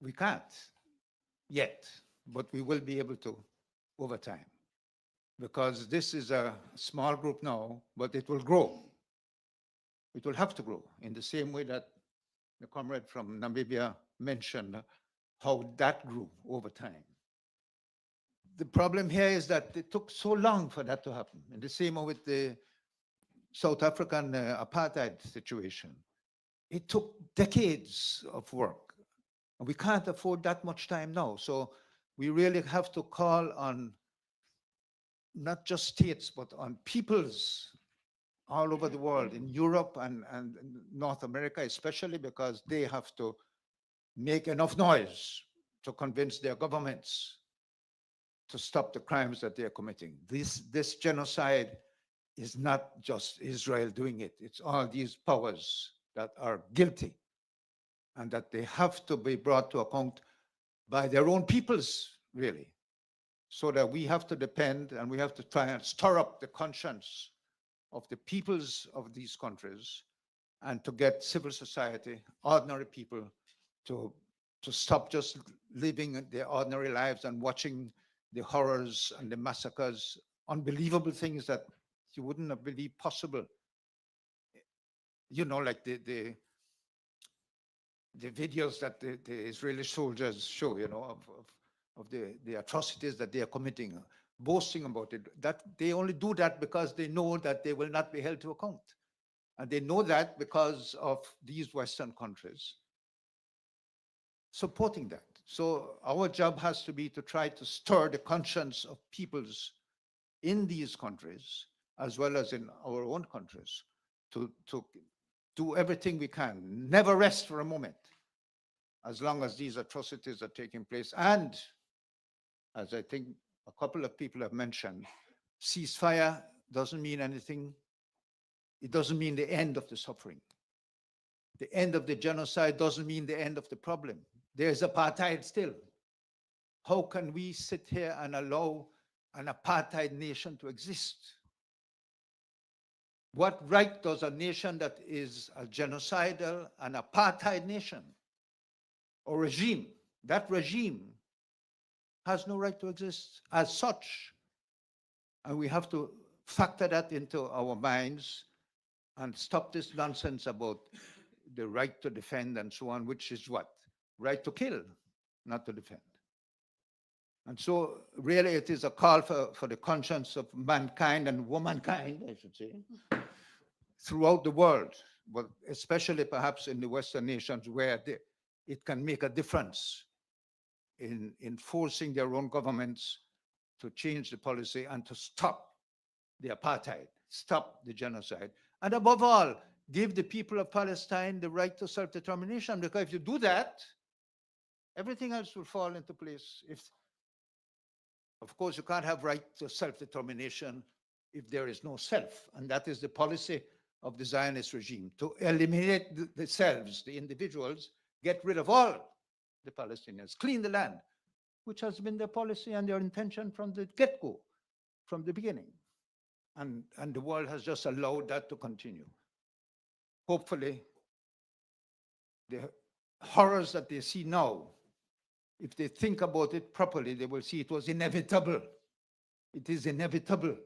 We can't yet, but we will be able to over time, because this is a small group now, but it will grow. It will have to grow in the same way that the comrade from Namibia mentioned how that grew over time. The problem here is that it took so long for that to happen. And the same with the South African apartheid situation. It took decades of work. And we can't afford that much time now. So we really have to call on not just states, but on peoples all over the world, in Europe and North America especially, because they have to make enough noise to convince their governments to stop the crimes that they are committing. This genocide is not just Israel doing it. It's all these powers that are guilty and that they have to be brought to account by their own peoples, really. So that we have to depend and we have to try and stir up the conscience of the peoples of these countries and to get civil society, ordinary people, to stop just living their ordinary lives and watching the horrors and the massacres, unbelievable things that you wouldn't have believed possible. You know, like the videos that the Israeli soldiers show, you know, of the atrocities that they are committing, boasting about it. That they only do that because they know that they will not be held to account. And they know that because of these Western countries supporting that. So our job has to be to try to stir the conscience of peoples in these countries, as well as in our own countries, to do everything we can, never rest for a moment, as long as these atrocities are taking place. And as I think a couple of people have mentioned, ceasefire doesn't mean anything. It doesn't mean the end of the suffering. The end of the genocide doesn't mean the end of the problem. There's apartheid still. How can we sit here and allow an apartheid nation to exist? What right does a nation that is a genocidal, an apartheid nation or regime, that regime has no right to exist as such? And we have to factor that into our minds and stop this nonsense about the right to defend and so on, which is what? Right to kill, not to defend. And so really it is a call for the conscience of mankind and womankind, I should say, throughout the world, but especially perhaps in the Western nations where it can make a difference in forcing their own governments to change the policy and to stop the apartheid, stop the genocide. And above all, give the people of Palestine the right to self-determination, because if you do that, everything else will fall into place. Of course, you can't have right to self-determination if there is no self. And that is the policy of the Zionist regime, to eliminate the selves, the individuals, get rid of all the Palestinians, clean the land, which has been their policy and their intention from the get-go, from the beginning. And the world has just allowed that to continue. Hopefully, the horrors that they see now, if they think about it properly, they will see it was inevitable. It is inevitable.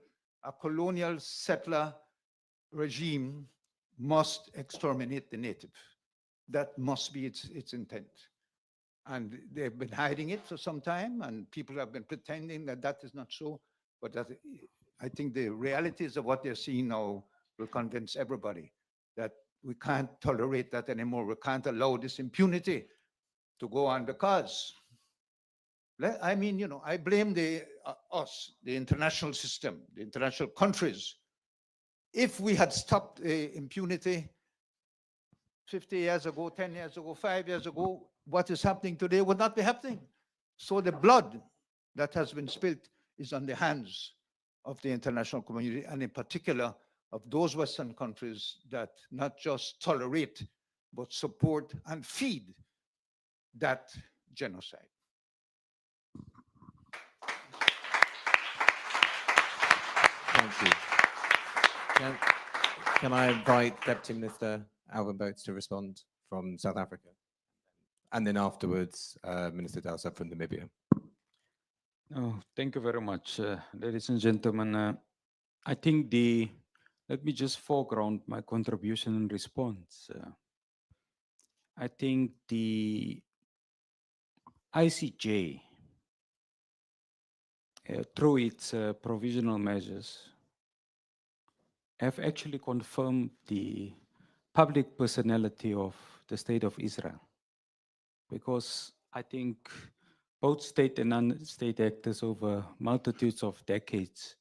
A colonial settler regime must exterminate the native. That must be its intent. And they've been hiding it for some time, and people have been pretending that that is not so. But that, I think the realities of what they're seeing now will convince everybody that we can't tolerate that anymore. We can't allow this impunity to go on, because I mean, you know, I blame us, the international system, the international countries. If we had stopped impunity 50 years ago, 10 years ago, 5 years ago, what is happening today would not be happening. So the blood that has been spilled is on the hands of the international community, and in particular of those Western countries that not just tolerate, but support and feed that genocide. Thank you. Can I invite Deputy Minister Alvin Boats to respond from South Africa? And then afterwards, Minister Dowsett from Namibia. Oh, thank you very much, ladies and gentlemen. I think let me just foreground my contribution and response. I think the ICJ, through its provisional measures, have actually confirmed the public personality of the State of Israel. Because I think both state and non-state actors over multitudes of decades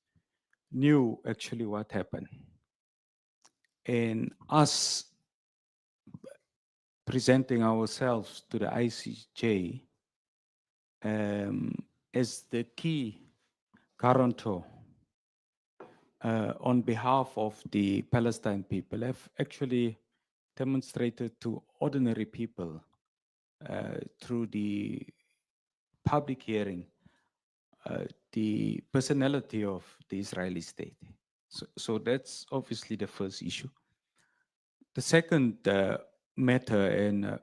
knew actually what happened. And us presenting ourselves to the ICJ as the key guarantor on behalf of the Palestine people have actually demonstrated to ordinary people through the public hearing the personality of the Israeli state. So that's obviously the first issue. The second matter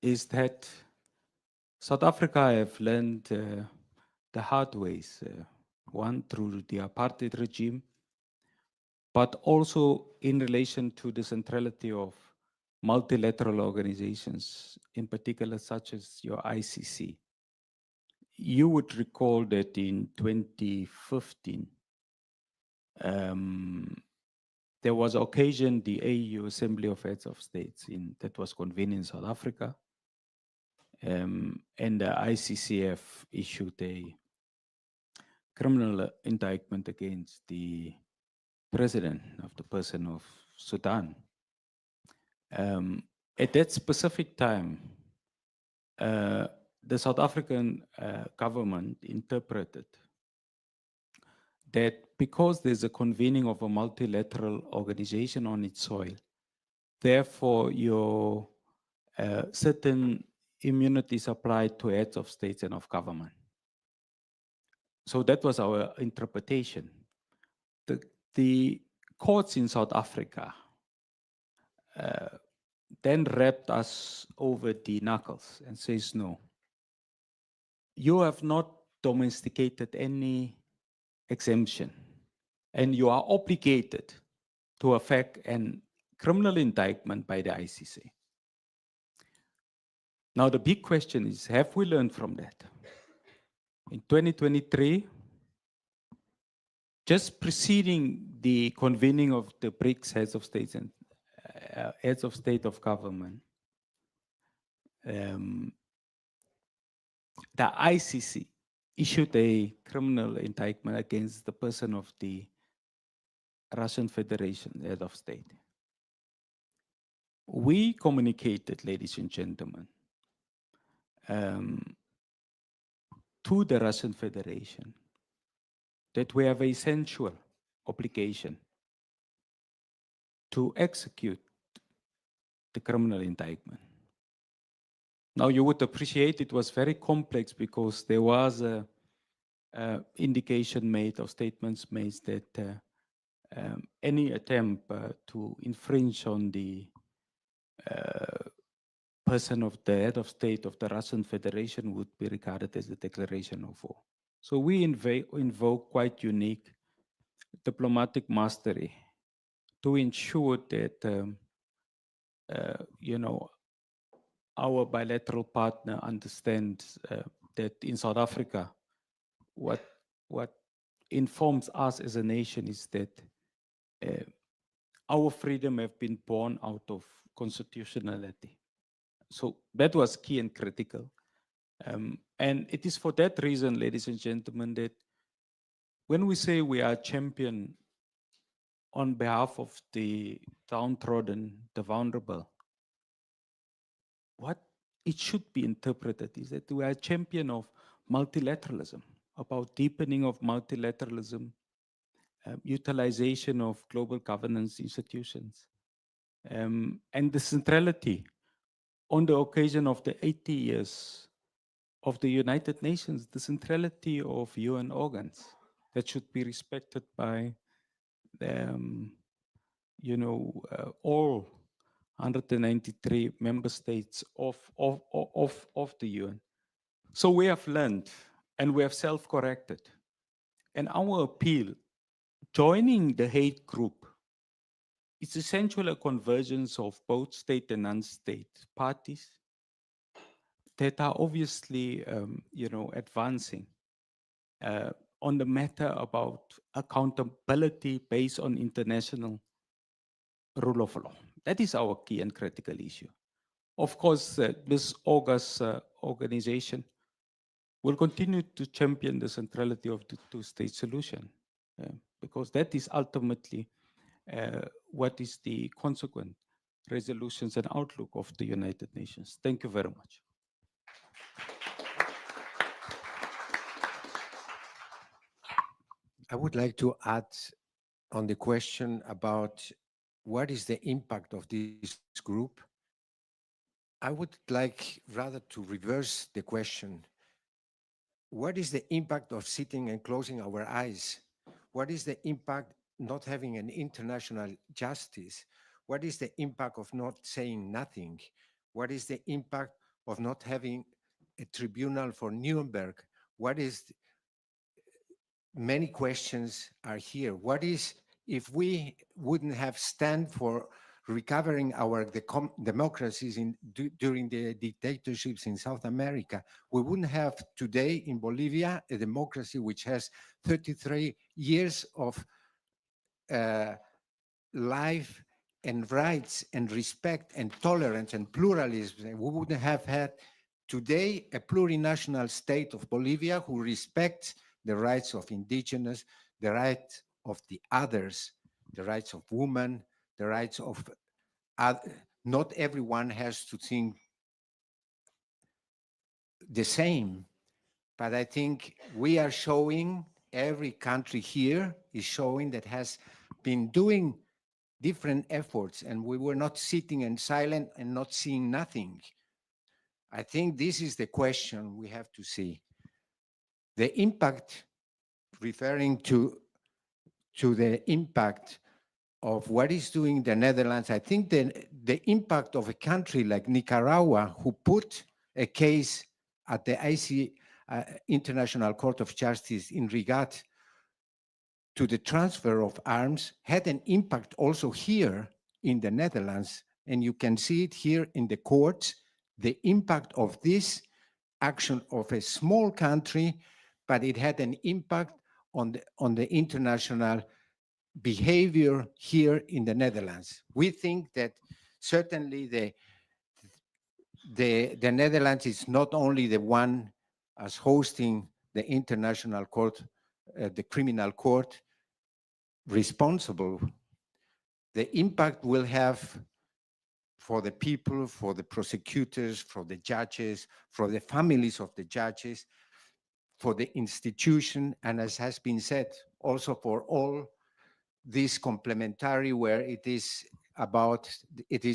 is that South Africa have learned the hard ways, one through the apartheid regime, but also in relation to the centrality of multilateral organizations, in particular such as your ICC. You would recall that in 2015, there was an occasion, the AU Assembly of Heads of States that was convened in South Africa, and the ICCF issued a criminal indictment against the president of the person of Sudan. At that specific time, the South African government interpreted that because there's a convening of a multilateral organization on its soil, therefore your certain immunities applied to heads of states and of government. So that was our interpretation. The courts in South Africa then wrapped us over the knuckles and says, no, you have not domesticated any exemption, and you are obligated to effect an criminal indictment by the ICC. Now, the big question is, have we learned from that? In 2023, just preceding the convening of the BRICS heads of states and heads of state of government, the ICC issued a criminal indictment against the person of the Russian Federation head of state. We communicated, ladies and gentlemen, to the Russian Federation that we have a sensual obligation to execute the criminal indictment. Now, you would appreciate it was very complex because there was a indication made or statements made that any attempt to infringe on the person of the head of state of the Russian Federation would be regarded as a declaration of war. So we invoke quite unique diplomatic mastery to ensure that our bilateral partner understands that in South Africa, what informs us as a nation is that our freedom have been born out of constitutionality. So that was key and critical. And it is for that reason, ladies and gentlemen, that when we say we are champion on behalf of the downtrodden, the vulnerable, what it should be interpreted is that we are a champion of multilateralism, about deepening of multilateralism, utilization of global governance institutions, and the centrality on the occasion of the 80 years of the United Nations, the centrality of UN organs that should be respected by all 193 member states of the UN. So we have learned and we have self-corrected. And our appeal, joining the Hague Group, is essentially a convergence of both state and non-state parties that are obviously, advancing on the matter about accountability based on international rule of law. That is our key and critical issue. Of course, this August organization will continue to champion the centrality of the two-state solution, because that is ultimately what is the consequent resolutions and outlook of the United Nations. Thank you very much. I would like to add on the question about what is the impact of this group. I would like rather to reverse the question. What is the impact of sitting and closing our eyes? What is the impact not having an international justice? What is the impact of not saying nothing? What is the impact of not having a tribunal for Nuremberg? What is, many questions are here. What is, if we wouldn't have stand for recovering our democracies during the dictatorships in South America, we wouldn't have today in Bolivia a democracy which has 33 years of life and rights and respect and tolerance and pluralism. We wouldn't have had today a plurinational state of Bolivia who respects the rights of indigenous, the rights of the others, the rights of women, the rights of not everyone has to think the same, but I think we are showing, every country here is showing that has been doing different efforts, and we were not sitting and silent and not seeing nothing. I think this is the question we have to see. The impact, referring to the impact of what is doing the Netherlands, I think the impact of a country like Nicaragua, who put a case at the International Court of Justice in regard to the transfer of arms, had an impact also here in the Netherlands. And you can see it here in the courts, the impact of this action of a small country, but it had an impact on the international behavior here in the Netherlands. We think that certainly the Netherlands is not only the one as hosting the International Court, the Criminal Court, responsible. The impact will have for the people, for the prosecutors, for the judges, for the families of the judges, for the institution, and as has been said, also for all this complementary where it is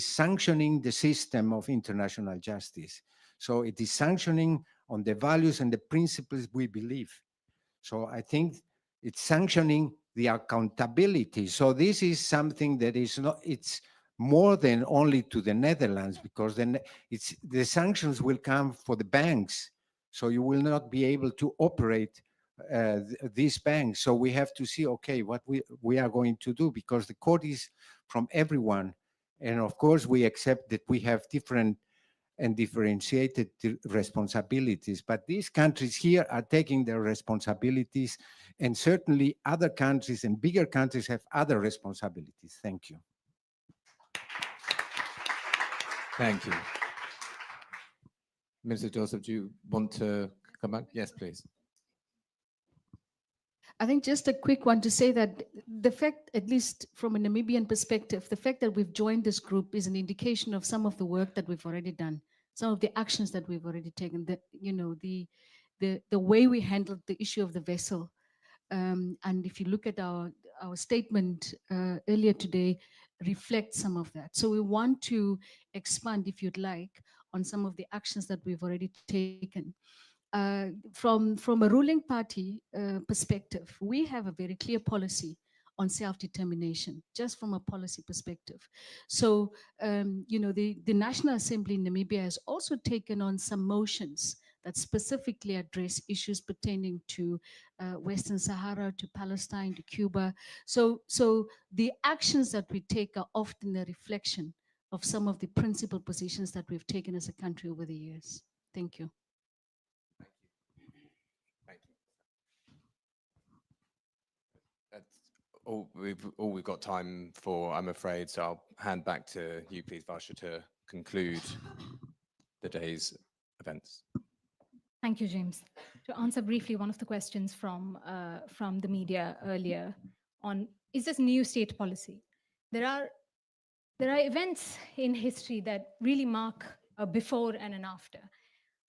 sanctioning the system of international justice. So it is sanctioning on the values and the principles we believe. So I think it's sanctioning the accountability. So this is something that is not, it's more than only to the Netherlands, because then the sanctions will come for the banks. So you will not be able to operate these banks. So we have to see, okay, what we are going to do, because the court is from everyone. And of course, we accept that we have different and differentiated responsibilities. But these countries here are taking their responsibilities, and certainly other countries and bigger countries have other responsibilities. Thank you. Thank you. Mr. Joseph, do you want to come back? Yes, please. I think just a quick one to say that the fact, at least from a Namibian perspective, the fact that we've joined this group is an indication of some of the work that we've already done, some of the actions that we've already taken, that, you know, the the way we handled the issue of the vessel. And if you look at our statement earlier today, reflects some of that. So we want to expand, if you'd like, on some of the actions that we've already taken. From a ruling party perspective, we have a very clear policy on self-determination, just from a policy perspective. So, the National Assembly in Namibia has also taken on some motions that specifically address issues pertaining to Western Sahara, to Palestine, to Cuba. So the actions that we take are often a reflection of some of the principal positions that we've taken as a country over the years. Thank you. That's all we've got time for, I'm afraid. So I'll hand back to you, please, Varsha, to conclude the day's events. Thank you, James. To answer briefly one of the questions from the media earlier on, is this new state policy? There are events in history that really mark a before and an after.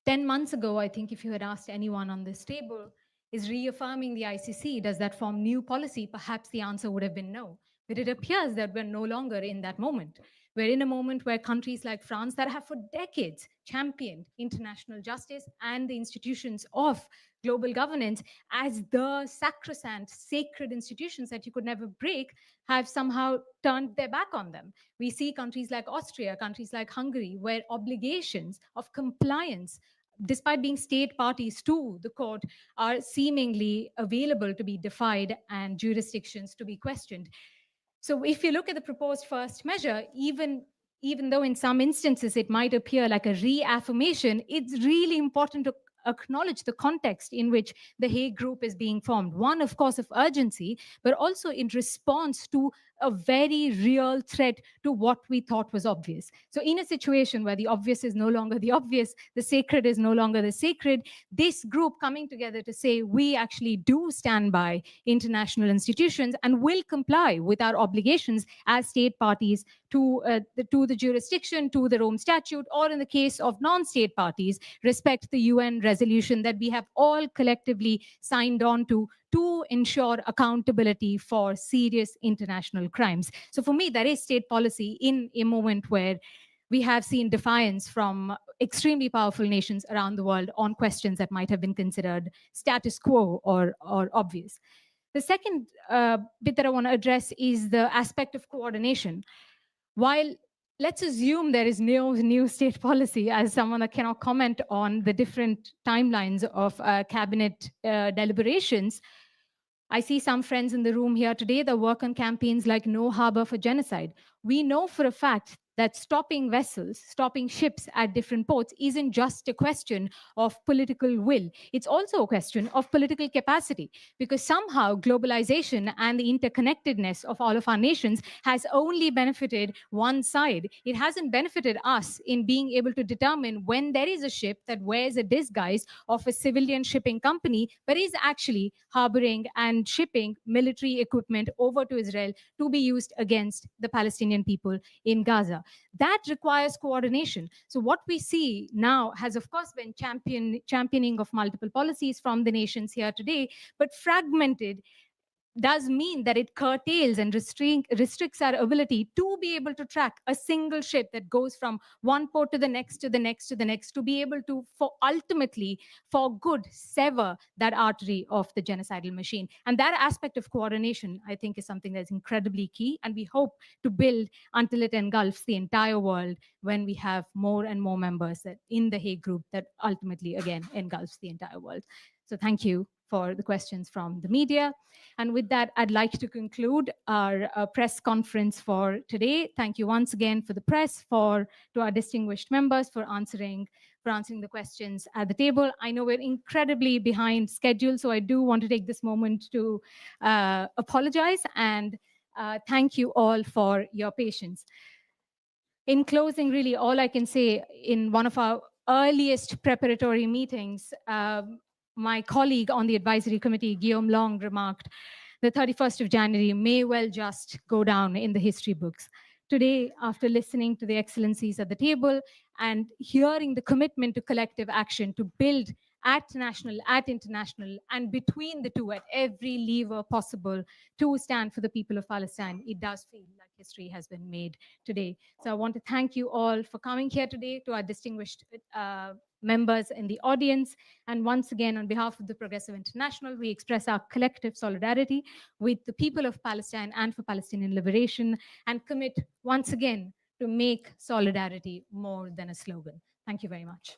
10 months ago, I think if you had asked anyone on this table, is reaffirming the ICC, does that form new policy? Perhaps the answer would have been no. But it appears that we're no longer in that moment. We're in a moment where countries like France that have for decades championed international justice and the institutions of global governance as the sacrosanct, sacred institutions that you could never break, have somehow turned their back on them. We see countries like Austria, countries like Hungary, where obligations of compliance, despite being state parties to the court, are seemingly available to be defied and jurisdictions to be questioned. So if you look at the proposed first measure, even though in some instances it might appear like a reaffirmation, it's really important to acknowledge the context in which the Hague Group is being formed. One, of course, of urgency, but also in response to a very real threat to what we thought was obvious. So in a situation where the obvious is no longer the obvious, the sacred is no longer the sacred, this group coming together to say we actually do stand by international institutions and will comply with our obligations as state parties to the jurisdiction, to the Rome Statute, or in the case of non-state parties, respect the UN resolution that we have all collectively signed on to ensure accountability for serious international crimes. So for me, that is state policy in a moment where we have seen defiance from extremely powerful nations around the world on questions that might have been considered status quo or obvious. The second bit that I want to address is the aspect of coordination. While let's assume there is no new state policy, as someone that cannot comment on the different timelines of cabinet deliberations, I see some friends in the room here today that work on campaigns like No Harbor for Genocide. We know for a fact that stopping vessels, stopping ships at different ports isn't just a question of political will. It's also a question of political capacity, because somehow globalization and the interconnectedness of all of our nations has only benefited one side. It hasn't benefited us in being able to determine when there is a ship that wears a disguise of a civilian shipping company, but is actually harboring and shipping military equipment over to Israel to be used against the Palestinian people in Gaza. That requires coordination. So what we see now has, of course, been championing of multiple policies from the nations here today, but fragmented does mean that it curtails and restricts our ability to be able to track a single ship that goes from one port to the next, to the next, to the next, to be able to, ultimately, for good, sever that artery of the genocidal machine. And that aspect of coordination, I think, is something that's incredibly key, and we hope to build until it engulfs the entire world when we have more and more members that in the Hague Group that ultimately, again, engulfs the entire world. So thank you for the questions from the media. And with that, I'd like to conclude our press conference for today. Thank you once again for the press, to our distinguished members for answering the questions at the table. I know we're incredibly behind schedule, so I do want to take this moment to apologize and thank you all for your patience. In closing, really, all I can say, in one of our earliest preparatory meetings, my colleague on the advisory committee, Guillaume Long, remarked, the 31st of January may well just go down in the history books. Today, after listening to the excellencies at the table and hearing the commitment to collective action to build at national, at international, and between the two, at every lever possible to stand for the people of Palestine, it does feel like history has been made today. So I want to thank you all for coming here today, to our distinguished members in the audience. And once again, on behalf of the Progressive International, we express our collective solidarity with the people of Palestine and for Palestinian liberation, and commit once again to make solidarity more than a slogan. Thank you very much.